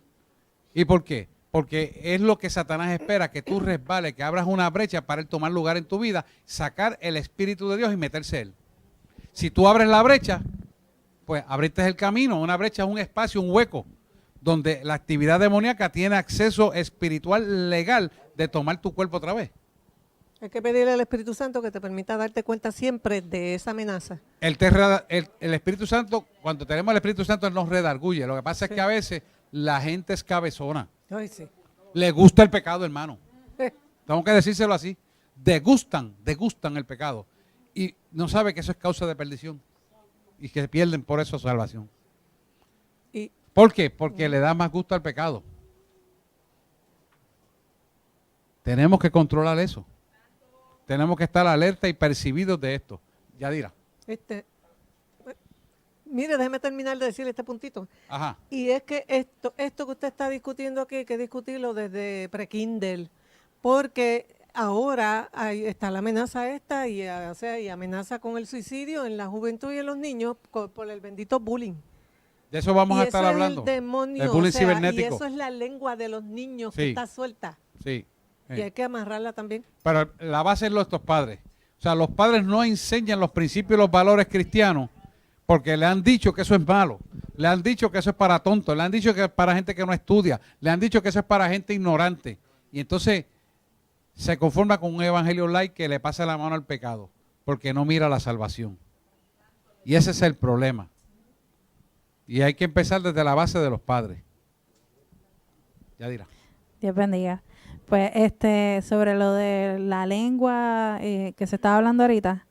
¿Y por qué? Porque es lo que Satanás espera, que tú resbales, que abras una brecha para él tomar lugar en tu vida, sacar el Espíritu de Dios y meterse él. Si tú abres la brecha, pues abriste el camino. Una brecha es un espacio, un hueco, donde la actividad demoníaca tiene acceso espiritual legal de tomar tu cuerpo otra vez.
Hay que pedirle al Espíritu Santo que te permita darte cuenta siempre de esa amenaza.
El Espíritu Santo, cuando tenemos el Espíritu Santo, él nos redarguye. Lo que pasa es que a veces la gente es cabezona.
Ay, sí.
Le gusta el pecado, hermano. Tengo que decírselo así. Degustan el pecado. Y no sabe que eso es causa de perdición. Y que pierden por eso su salvación. ¿Por qué? Porque le da más gusto al pecado. Tenemos que controlar eso. Tenemos que estar alerta y percibidos de esto. Yadira.
Mire, déjeme terminar de decirle este puntito.
Ajá.
Y es que esto que usted está discutiendo aquí, hay que discutirlo desde pre-Kindle, porque ahora está la amenaza esta y amenaza con el suicidio en la juventud y en los niños por el bendito bullying.
De eso vamos a estar hablando.
Es el demonio,
el bullying cibernético.
Y eso es la lengua de los niños que está suelta.
Sí.
Y hay que amarrarla también.
Pero la base es estos padres. O sea, los padres no enseñan los principios y los valores cristianos porque le han dicho que eso es malo. Le han dicho que eso es para tontos. Le han dicho que es para gente que no estudia. Le han dicho que eso es para gente ignorante. Y entonces se conforma con un evangelio light que le pasa la mano al pecado porque no mira la salvación. Y ese es el problema. Y hay que empezar desde la base de los padres. Yadira.
Dios bendiga. Pues sobre lo de la lengua que se estaba hablando ahorita,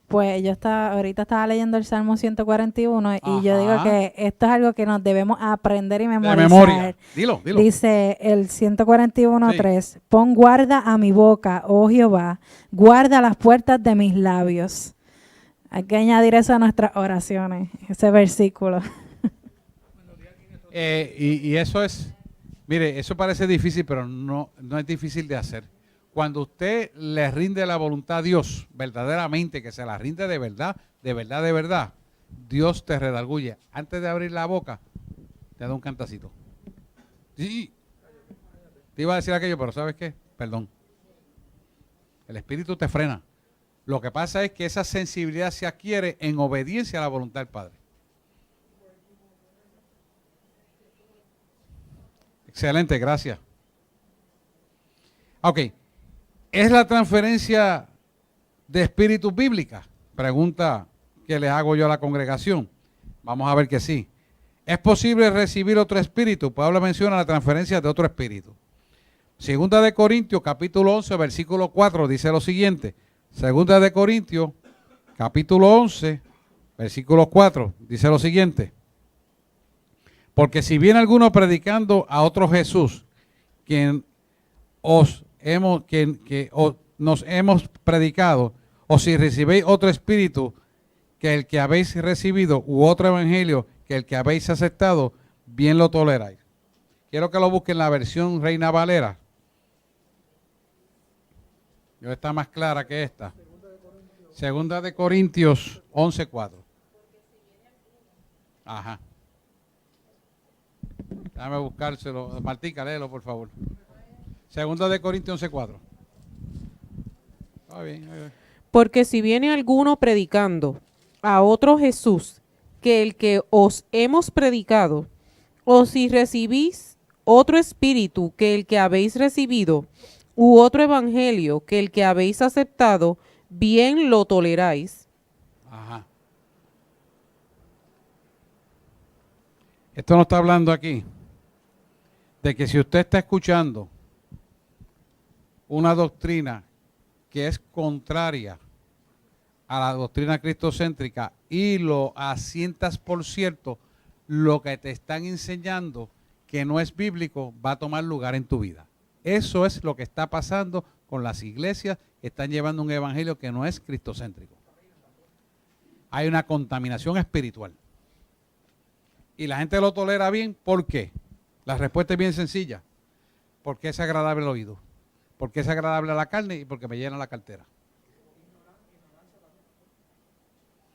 pues ahorita estaba leyendo el Salmo 141 y yo digo que esto es algo que nos debemos aprender y memorizar.
De memoria. Dilo.
Dice el 141:3, pon guarda a mi boca, oh Jehová, guarda las puertas de mis labios. Hay que añadir eso a nuestras oraciones, ese versículo.
Y eso es... Mire, eso parece difícil, pero no es difícil de hacer. Cuando usted le rinde la voluntad a Dios, verdaderamente, que se la rinde de verdad, Dios te redarguye. Antes de abrir la boca, te da un cantacito. Sí. Te iba a decir aquello, pero ¿sabes qué? Perdón. El Espíritu te frena. Lo que pasa es que esa sensibilidad se adquiere en obediencia a la voluntad del Padre. Excelente, gracias. Ok. ¿Es la transferencia de espíritus bíblica? Pregunta que les hago yo a la congregación. Vamos a ver que sí. ¿Es posible recibir otro espíritu? Pablo menciona la transferencia de otro espíritu. Segunda de Corintios, capítulo 11, versículo 4, dice lo siguiente. Segunda de Corintios, capítulo 11, versículo 4, dice lo siguiente. Porque si viene alguno predicando a otro Jesús quien nos hemos predicado, o si recibéis otro espíritu que el que habéis recibido, u otro evangelio que el que habéis aceptado, bien lo toleráis. Quiero que lo busquen en la versión Reina Valera. Está más clara que esta. Segunda de Corintios 11:4. Ajá. Déjame buscárselo. Martica, léelo, por favor. Segunda de Corintios 11:4. Está bien,
Porque si viene alguno predicando a otro Jesús que el que os hemos predicado, o si recibís otro espíritu que el que habéis recibido, u otro evangelio que el que habéis aceptado, bien lo toleráis.
Ajá. Esto no está hablando aquí de que si usted está escuchando una doctrina que es contraria a la doctrina cristocéntrica y lo asientas por cierto, lo que te están enseñando que no es bíblico va a tomar lugar en tu vida. Eso es lo que está pasando con las iglesias que están llevando un evangelio que no es cristocéntrico. Hay una contaminación espiritual. Y la gente lo tolera bien, ¿por qué? La respuesta es bien sencilla. Porque es agradable al oído. Porque es agradable a la carne y porque me llena la cartera.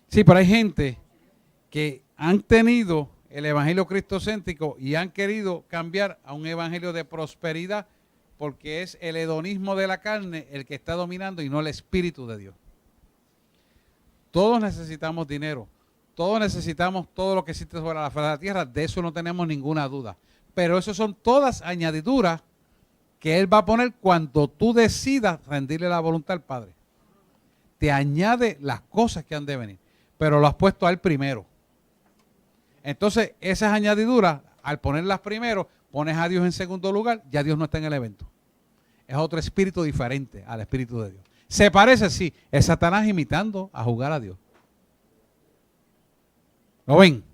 Sí, pero hay gente que han tenido el evangelio cristocéntrico y han querido cambiar a un evangelio de prosperidad porque es el hedonismo de la carne el que está dominando y no el Espíritu de Dios. Todos necesitamos dinero. Todos necesitamos todo lo que existe sobre la faz de la tierra. De eso no tenemos ninguna duda. Pero eso son todas añadiduras que Él va a poner cuando tú decidas rendirle la voluntad al Padre. Te añade las cosas que han de venir. Pero lo has puesto a Él primero. Entonces, esas añadiduras, al ponerlas primero, pones a Dios en segundo lugar, ya Dios no está en el evento. Es otro espíritu diferente al Espíritu de Dios. ¿Se parece? Sí. Es Satanás imitando a jugar a Dios. ¿Lo ven?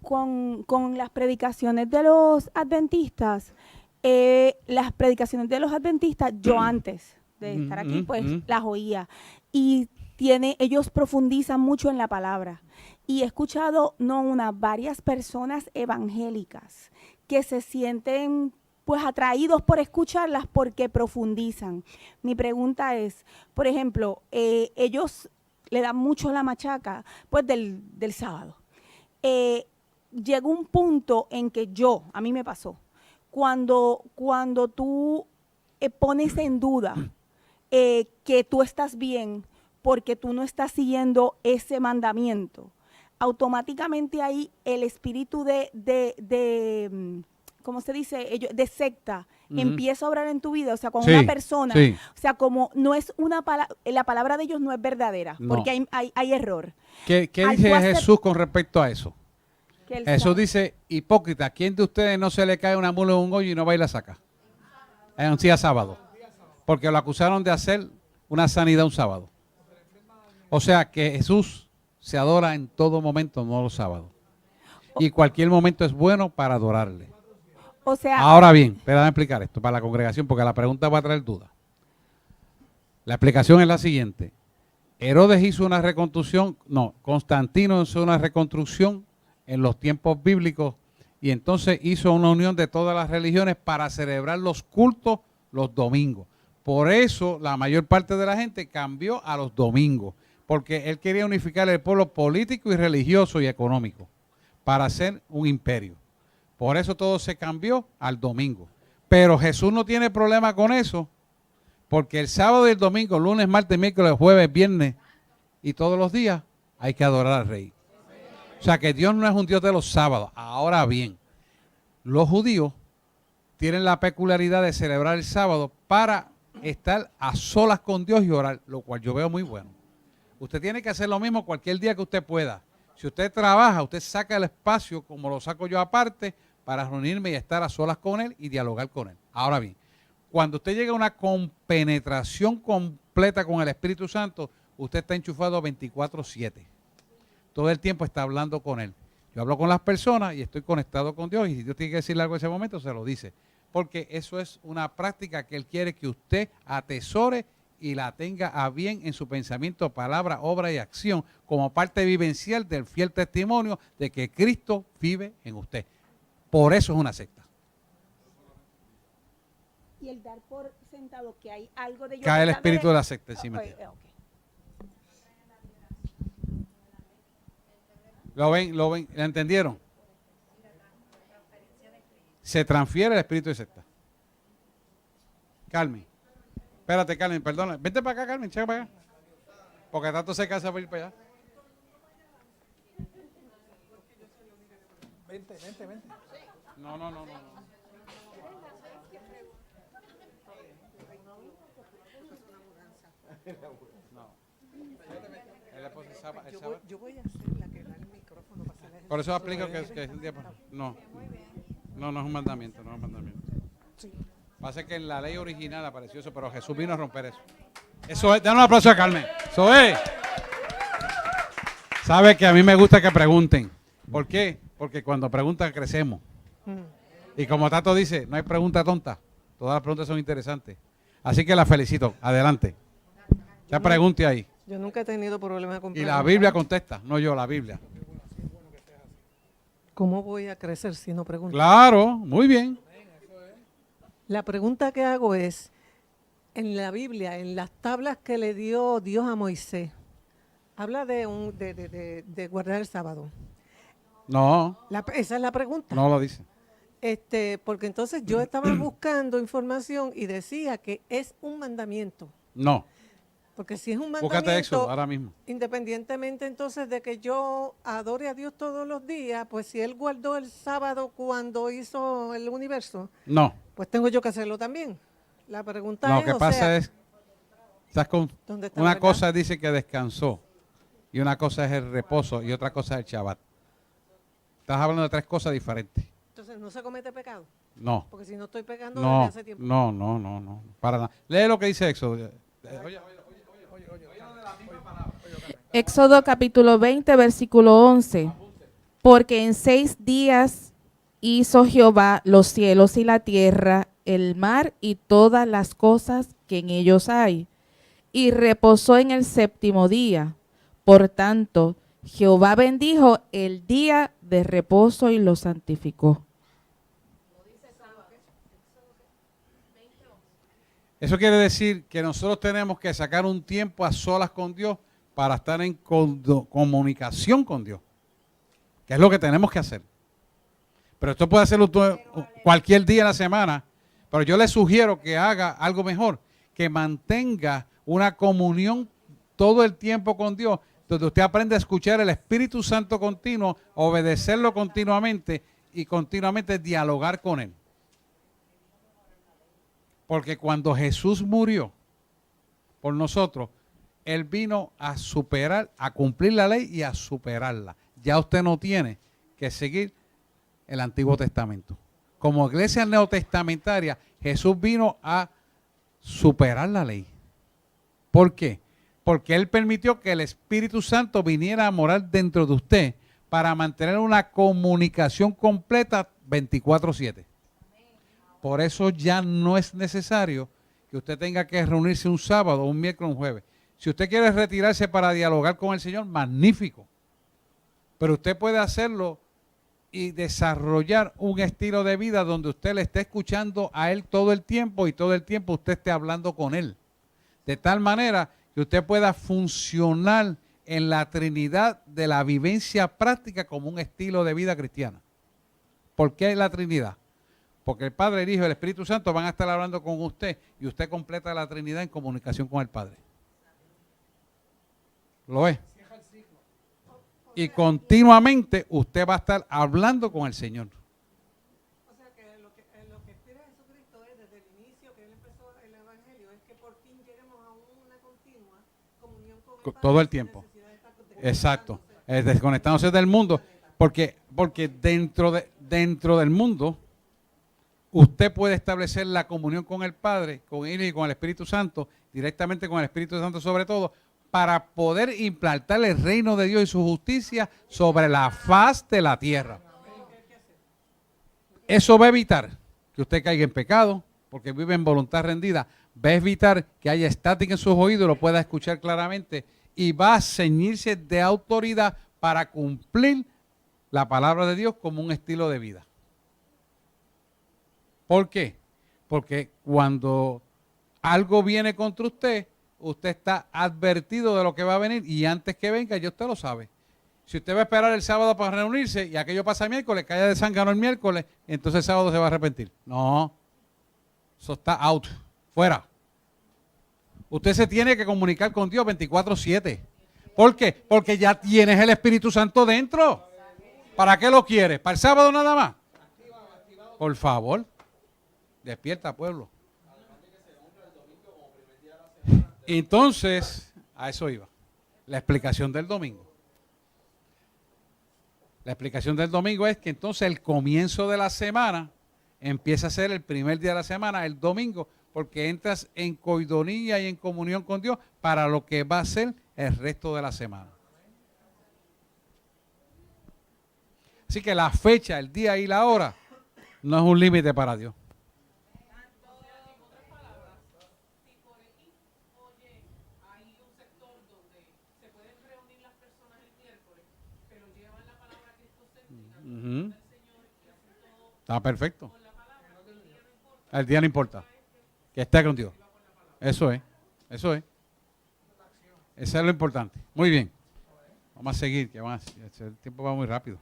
Con las predicaciones de los adventistas, yo antes de estar aquí, pues las oía. Y ellos profundizan mucho en la palabra. Y he escuchado, no una, varias personas evangélicas que se sienten pues atraídos por escucharlas porque profundizan. Mi pregunta es, por ejemplo, ellos le dan mucho la machaca pues del sábado. Llegó un punto en que a mí me pasó, cuando tú pones en duda que tú estás bien porque tú no estás siguiendo ese mandamiento, automáticamente ahí el espíritu ¿cómo se dice? De secta, empieza a obrar en tu vida, o sea, con una persona, o sea, como no es una palabra, la palabra de ellos no es verdadera, porque hay error.
¿Qué dice Jesús con respecto a eso? Jesús dice, hipócrita, ¿quién de ustedes no se le cae una mula en un hoyo y no va y la saca? En un día sábado. Porque lo acusaron de hacer una sanidad un sábado. O sea que Jesús se adora en todo momento, no los sábados. Y cualquier momento es bueno para adorarle.
O sea,
ahora bien, déjame explicar esto para la congregación porque la pregunta va a traer dudas. La explicación es la siguiente. Herodes hizo una reconstrucción, Constantino hizo una reconstrucción en los tiempos bíblicos y entonces hizo una unión de todas las religiones para celebrar los cultos los domingos. Por eso la mayor parte de la gente cambió a los domingos, porque él quería unificar el pueblo político y religioso y económico para hacer un imperio. Por eso todo se cambió al domingo. Pero Jesús no tiene problema con eso, porque el sábado y el domingo, lunes, martes, miércoles, jueves, viernes y todos los días hay que adorar al Rey. O sea que Dios no es un Dios de los sábados. Ahora bien, los judíos tienen la peculiaridad de celebrar el sábado para estar a solas con Dios y orar, lo cual yo veo muy bueno. Usted tiene que hacer lo mismo cualquier día que usted pueda. Si usted trabaja, usted saca el espacio, como lo saco yo aparte, para reunirme y estar a solas con Él y dialogar con Él. Ahora bien, cuando usted llega a una compenetración completa con el Espíritu Santo, usted está enchufado 24/7. Todo el tiempo está hablando con Él. Yo hablo con las personas y estoy conectado con Dios, y si Dios tiene que decirle algo en ese momento, se lo dice. Porque eso es una práctica que Él quiere que usted atesore y la tenga a bien en su pensamiento, palabra, obra y acción, como parte vivencial del fiel testimonio de que Cristo vive en usted. Por eso es una secta.
Y el dar por sentado que hay algo de yo.
Cae el
tratando
espíritu de la secta encima.
Ok, ok.
¿Lo ven? ¿Lo entendieron? Se transfiere el espíritu de secta. Carmen. Espérate, Carmen, perdona. Vente para acá, Carmen, checa para acá. Porque tanto se cansa por ir para allá.
Vente.
No. No.
Yo voy a hacer la que da el micrófono para hacer el
Por eso
ejercicio
aplico
de-
que es el día. No. No es un mandamiento, no es un mandamiento. Pasa que en la ley original apareció eso, pero Jesús vino a romper eso. Eso es, dale un aplauso a Carmen. Eso es. Sabe que a mí me gusta que pregunten. ¿Por qué? Porque cuando preguntan crecemos. Y como Tato dice, no hay pregunta tonta. Todas las preguntas son interesantes. Así que la felicito. Adelante. Ya pregunte ahí.
Yo nunca he tenido problemas con
Y la
preguntar.
Biblia contesta, no yo, la Biblia.
¿Cómo voy a crecer si no pregunto?
Claro, muy bien.
La pregunta que hago es, en la Biblia, en las tablas que le dio Dios a Moisés, habla de guardar el sábado.
No,
Esa es la pregunta.
no lo dice.
Porque entonces yo estaba buscando información y decía que es un mandamiento.
No.
Porque si es un
Búscate
mandamiento,
Éxodo ahora mismo.
independientemente entonces de que yo adore a Dios todos los días, pues si Él guardó el sábado cuando hizo el universo,
No.
pues tengo yo que hacerlo también. La pregunta
Lo
es,
que
o
pasa
sea,
es, estás con,
¿dónde está
una
la verdad?
cosa dice que descansó y una cosa es el reposo y otra cosa es el Shabbat. Estás hablando de tres cosas diferentes.
Entonces no se comete pecado,
No,
porque si no estoy pecando desde
no,
hace tiempo.
no, para nada. Lee lo que dice Éxodo. Oye,
Éxodo capítulo 20, versículo 11. Porque en 6 días hizo Jehová los cielos y la tierra, el mar y todas las cosas que en ellos hay, y reposó en el séptimo día. Por tanto, Jehová bendijo el día de reposo y lo santificó.
eso quiere decir que nosotros tenemos que sacar un tiempo a solas con Dios para estar en comunicación con Dios, que es lo que tenemos que hacer. Pero esto puede hacerlo cualquier día de la semana, pero yo le sugiero que haga algo mejor, que mantenga una comunión todo el tiempo con Dios, donde usted aprende a escuchar el Espíritu Santo continuo, obedecerlo continuamente y continuamente dialogar con Él. Porque cuando Jesús murió por nosotros, Él vino a superar, a cumplir la ley y a superarla. Ya usted no tiene que seguir el Antiguo Testamento. Como iglesia neotestamentaria, Jesús vino a superar la ley. ¿Por qué? Porque Él permitió que el Espíritu Santo viniera a morar dentro de usted para mantener una comunicación completa 24/7. Por eso ya no es necesario que usted tenga que reunirse un sábado, un miércoles, un jueves. Si usted quiere retirarse para dialogar con el Señor, magnífico. Pero usted puede hacerlo y desarrollar un estilo de vida donde usted le esté escuchando a Él todo el tiempo y todo el tiempo usted esté hablando con Él. De tal manera que usted pueda funcionar en la Trinidad de la vivencia práctica como un estilo de vida cristiana. ¿Por qué la Trinidad? Porque el Padre, el Hijo y el Espíritu Santo van a estar hablando con usted y usted completa la Trinidad en comunicación con el Padre. ¿Lo es? Y continuamente usted va a estar hablando con el Señor.
O sea que lo que espera Jesucristo es desde el inicio que Él empezó el Evangelio, es que por fin lleguemos a una continua comunión con el Padre.
Todo el
sin
tiempo.
necesidad de estar
Exacto. Desconectándose del mundo. Porque dentro del mundo usted puede establecer la comunión con el Padre, con Él y con el Espíritu Santo, directamente con el Espíritu Santo sobre todo, para poder implantar el reino de Dios y su justicia sobre la faz de la tierra. Eso va a evitar que usted caiga en pecado, porque vive en voluntad rendida. Va a evitar que haya estática en sus oídos y lo pueda escuchar claramente. Y va a ceñirse de autoridad para cumplir la palabra de Dios como un estilo de vida. ¿Por qué? Porque cuando algo viene contra usted, usted está advertido de lo que va a venir y antes que venga ya usted lo sabe. Si usted va a esperar el sábado para reunirse y aquello pasa el miércoles, cae de zángano el miércoles, entonces el sábado se va a arrepentir. No, eso está out, fuera. Usted se tiene que comunicar con Dios 24/7. ¿Por qué? Porque ya tienes el Espíritu Santo dentro. ¿Para qué lo quieres? ¿Para el sábado nada más? Por favor, despierta, pueblo. Entonces, a eso iba. La explicación del domingo. La explicación del domingo es que entonces el comienzo de la semana empieza a ser el primer día de la semana, el domingo, porque entras en coidonía y en comunión con Dios para lo que va a ser el resto de la semana. Así que la fecha, el día y la hora no es un límite para Dios. Está perfecto. El día no importa. Que esté con Dios. Eso es. Eso es. Eso es lo importante. Muy bien. Vamos a seguir, que el tiempo va muy rápido.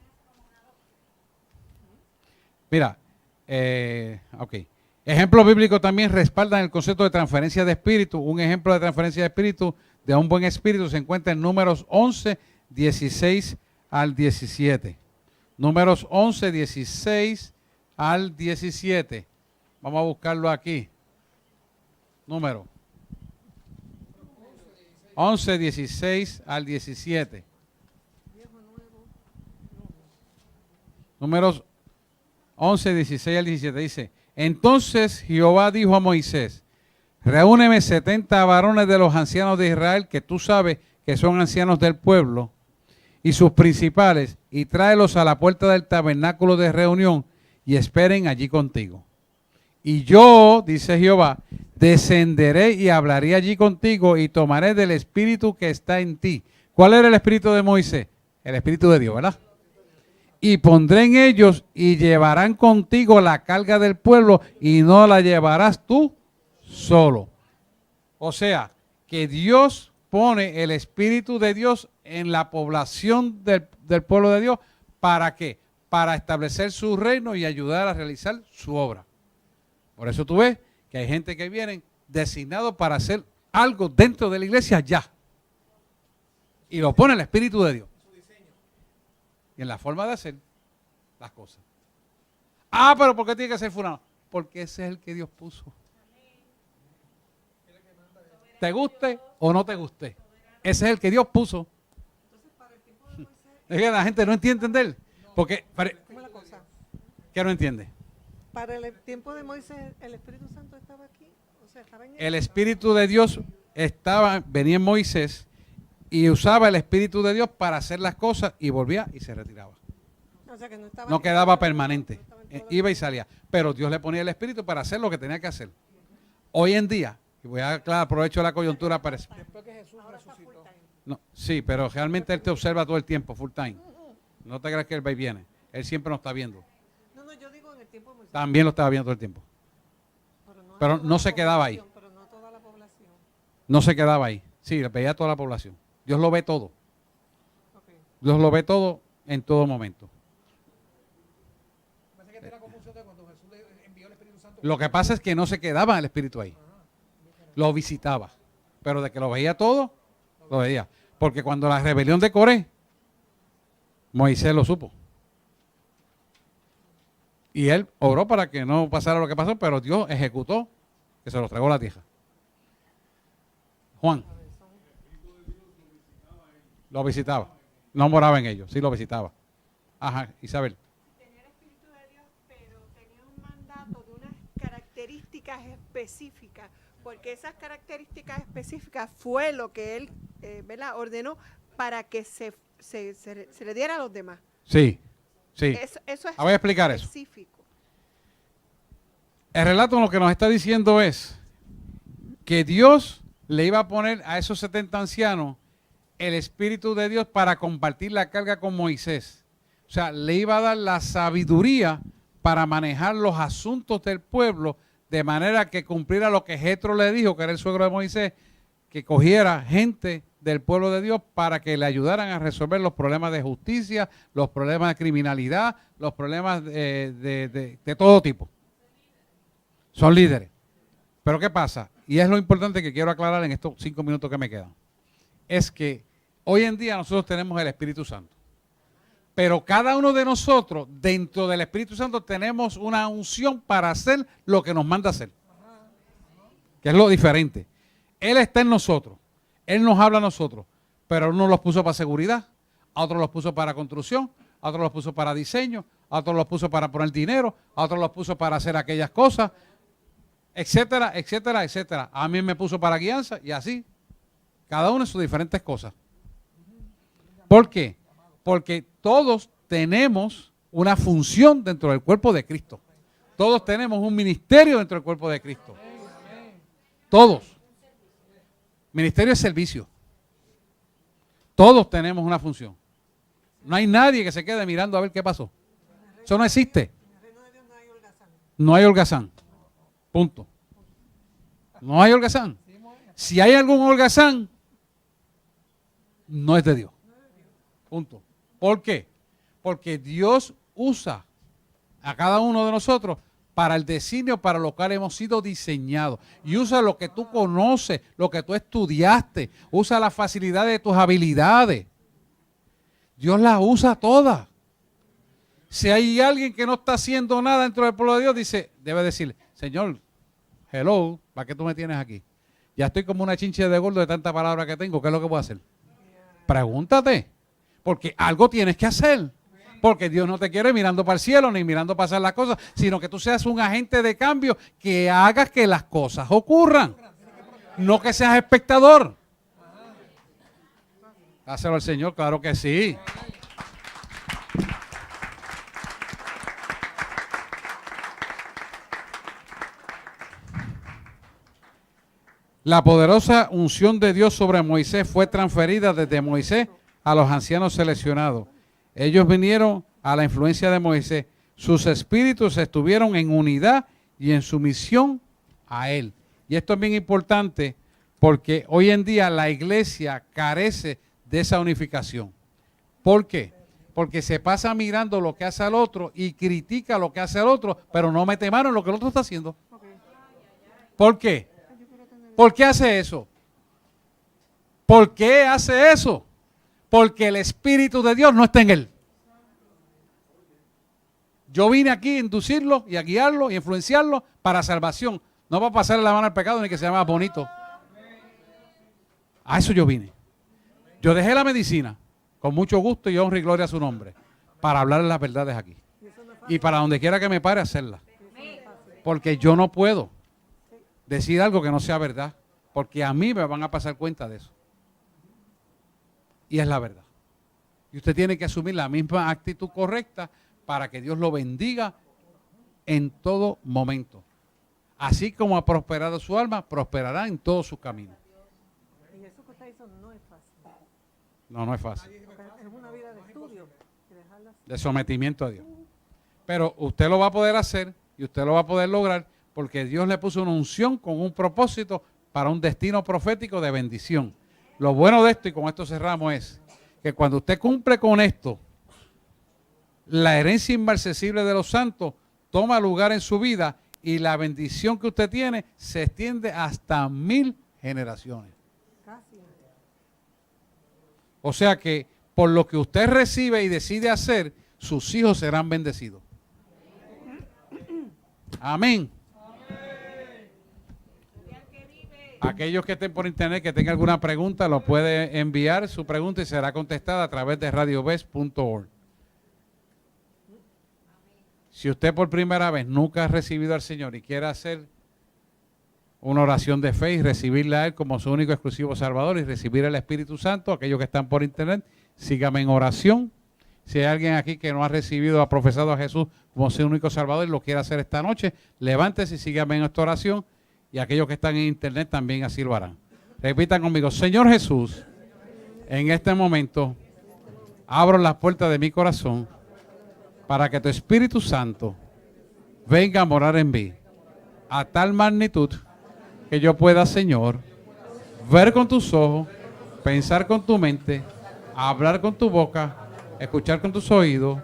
Mira, ok. Ejemplos bíblicos también respaldan el concepto de transferencia de espíritu. Un ejemplo de transferencia de espíritu, de un buen espíritu, se encuentra en Números 11, 16 al 17. Números 11, 16 al 17. Vamos a buscarlo aquí. Número 11, 16 al 17. Números 11, 16 al 17 dice: Entonces Jehová dijo a Moisés: Reúneme 70 varones de los ancianos de Israel, que tú sabes que son ancianos del pueblo, y sus principales, y tráelos a la puerta del tabernáculo de reunión, y esperen allí contigo. Y yo, dice Jehová, descenderé y hablaré allí contigo, y tomaré del espíritu que está en ti. ¿Cuál era el espíritu de Moisés? El espíritu de Dios, ¿verdad? Y pondré en ellos, y llevarán contigo la carga del pueblo, y no la llevarás tú solo. O sea, que Dios pone el Espíritu de Dios en la población del pueblo de Dios. ¿Para qué? Para establecer su reino y ayudar a realizar su obra. Por eso tú ves que hay gente que viene designado para hacer algo dentro de la iglesia ya. Y lo pone el Espíritu de Dios. Y en la forma de hacer las cosas. Ah, pero ¿por qué tiene que ser fulano? Porque ese es el que Dios puso. Te guste o no te guste. Ese es el que Dios puso. Es que la gente no entiende entender. Porque, ¿qué no entiende?
Para el tiempo de Moisés, ¿el Espíritu Santo estaba aquí? O sea, estaba en él.
El Espíritu de Dios venía en Moisés y usaba el Espíritu de Dios para hacer las cosas y volvía y se retiraba.
O sea, que no estaba
No quedaba permanente. Iba y salía. Pero Dios le ponía el Espíritu para hacer lo que tenía que hacer. Hoy en día, y voy a aclarar, aprovecho la coyuntura para eso.
Después que Jesús resucitó.
No, sí, pero realmente Él te observa todo el tiempo, full time. No te creas que Él va y viene. Él siempre nos está viendo.
No, yo digo en el tiempo de Moisés.
También lo estaba viendo todo el tiempo. Pero no se quedaba ahí.
Pero no toda la población.
No se quedaba ahí. Sí, veía a toda la población. Dios lo ve todo.
Okay.
Dios lo ve todo en todo momento.
Parece que tiene la confusión de cuando Jesús le envió el Espíritu Santo.
Lo que pasa es que no se quedaba el Espíritu ahí. Lo visitaba. Pero de que lo veía todo, lo veía. Porque cuando la rebelión de Coré, Moisés lo supo. Y él oró para que no pasara lo que pasó, pero Dios ejecutó que se los tragó la tierra. Juan. Lo visitaba. No moraba en ellos, sí lo visitaba. Ajá, Isabel.
Tenía el Espíritu de Dios, pero tenía un mandato de unas características específicas, porque esas características específicas fue lo que él ¿verdad? Ordenó para que se le diera a los demás.
Sí, sí.
Eso es
Voy a explicar eso.
específico.
El relato lo que nos está diciendo es que Dios le iba a poner a esos 70 ancianos el Espíritu de Dios para compartir la carga con Moisés. O sea, le iba a dar la sabiduría para manejar los asuntos del pueblo de manera que cumpliera lo que Jetro le dijo, que era el suegro de Moisés, que cogiera gente del pueblo de Dios para que le ayudaran a resolver los problemas de justicia, los problemas de criminalidad, los problemas de todo tipo. Son líderes. Pero ¿qué pasa? Y es lo importante que quiero aclarar en estos 5 minutos que me quedan. Es que hoy en día nosotros tenemos el Espíritu Santo. Pero cada uno de nosotros, dentro del Espíritu Santo, tenemos una unción para hacer lo que nos manda hacer. Que es lo diferente. Él está en nosotros. Él nos habla a nosotros. Pero uno los puso para seguridad, a otros los puso para construcción, a otros los puso para diseño, a otros los puso para poner dinero, a otros los puso para hacer aquellas cosas, etcétera, etcétera, etcétera. A mí me puso para guianza y así. Cada uno en sus diferentes cosas. ¿Por qué? Porque todos tenemos una función dentro del cuerpo de Cristo. Todos tenemos un ministerio dentro del cuerpo de Cristo. Todos. Ministerio es servicio. Todos tenemos una función. No hay nadie que se quede mirando a ver qué pasó. Eso no existe. No hay holgazán. Punto. No hay holgazán. Si hay algún holgazán, no es de Dios. Punto. ¿Por qué? Porque Dios usa a cada uno de nosotros para el designio para lo cual hemos sido diseñados. Y usa lo que tú conoces, lo que tú estudiaste. Usa la facilidad de tus habilidades. Dios las usa todas. Si hay alguien que no está haciendo nada dentro del pueblo de Dios, debe decir, Señor, hello, ¿para qué tú me tienes aquí? Ya estoy como una chinche de gordo de tanta palabra que tengo. ¿Qué es lo que puedo hacer? Pregúntate. Porque algo tienes que hacer. Porque Dios no te quiere mirando para el cielo ni mirando pasar las cosas, sino que tú seas un agente de cambio que haga que las cosas ocurran. No que seas espectador. Dáselo al Señor, claro que sí. La poderosa unción de Dios sobre Moisés fue transferida desde Moisés a los ancianos seleccionados. Ellos vinieron a la influencia de Moisés. Sus espíritus estuvieron en unidad y en sumisión a él. Y esto es bien importante porque hoy en día la iglesia carece de esa unificación. ¿Por qué? Porque se pasa mirando lo que hace el otro y critica lo que hace el otro, pero no mete mano en lo que el otro está haciendo. ¿Por qué? ¿Por qué hace eso? ¿Por qué hace eso? Porque el Espíritu de Dios no está en él. Yo vine aquí a inducirlo y a guiarlo y influenciarlo para salvación. No para pasarle la mano al pecado ni que se llama bonito. A eso yo vine. Yo dejé la medicina con mucho gusto y honra y gloria a su nombre para hablar las verdades aquí. Y para donde quiera que me pare hacerla. Porque yo no puedo decir algo que no sea verdad. Porque a mí me van a pasar cuenta de eso. Y es la verdad. Y usted tiene que asumir la misma actitud correcta para que Dios lo bendiga en todo momento. Así como ha prosperado su alma, prosperará en todos sus caminos.
Y eso que usted hizo no es fácil.
No es fácil.
Es una vida de estudio.
De sometimiento a Dios. Pero usted lo va a poder hacer y usted lo va a poder lograr porque Dios le puso una unción con un propósito para un destino profético de bendición. Lo bueno de esto, y con esto cerramos, es que cuando usted cumple con esto, la herencia inmarcesible de los santos toma lugar en su vida y la bendición que usted tiene se extiende hasta 1000 generaciones. O sea que por lo que usted recibe y decide hacer, sus hijos serán bendecidos. Amén. Aquellos que estén por internet, que tengan alguna pregunta, lo puede enviar su pregunta y será contestada a través de radiobes.org. Si usted por primera vez nunca ha recibido al Señor y quiere hacer una oración de fe y recibirle a Él como su único exclusivo Salvador y recibir el Espíritu Santo. Aquellos que están por internet, síganme en oración. Si hay alguien aquí que no ha recibido, ha profesado a Jesús como su único Salvador y lo quiere hacer esta noche, levántese y síganme en esta oración. Y aquellos que están en internet también así lo harán. Repitan conmigo: Señor Jesús, en este momento abro las puertas de mi corazón para que tu Espíritu Santo venga a morar en mí a tal magnitud que yo pueda, Señor, ver con tus ojos, pensar con tu mente, hablar con tu boca, escuchar con tus oídos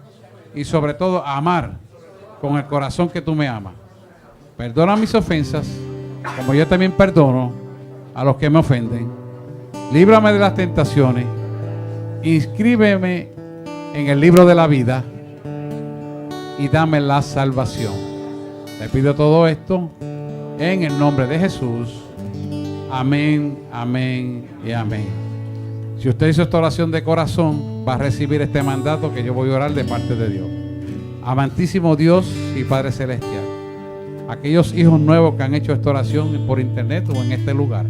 y sobre todo amar con el corazón que tú me amas. Perdona mis ofensas, como yo también perdono a los que me ofenden. Líbrame de las tentaciones. Inscríbeme en el libro de la vida y dame la salvación. Te pido todo esto en el nombre de Jesús. Amén, amén y amén. Si usted hizo esta oración de corazón, va a recibir este mandato que yo voy a orar de parte de Dios. Amantísimo Dios y Padre Celestial, aquellos hijos nuevos que han hecho esta oración por internet o en este lugar,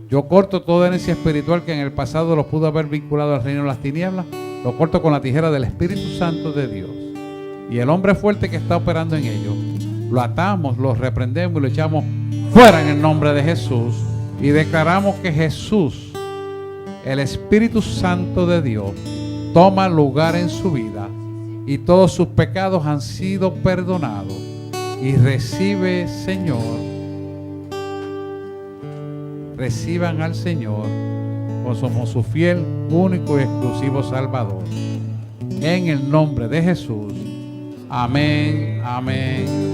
yo corto toda herencia espiritual que en el pasado los pudo haber vinculado al reino de las tinieblas, lo corto con la tijera del Espíritu Santo de Dios. Y el hombre fuerte que está operando en ellos, lo atamos, lo reprendemos y lo echamos fuera en el nombre de Jesús. Y declaramos que Jesús, el Espíritu Santo de Dios, toma lugar en su vida y todos sus pecados han sido perdonados. Y recibe, Señor, reciban al Señor como su fiel, único y exclusivo Salvador. En el nombre de Jesús. Amén, amén.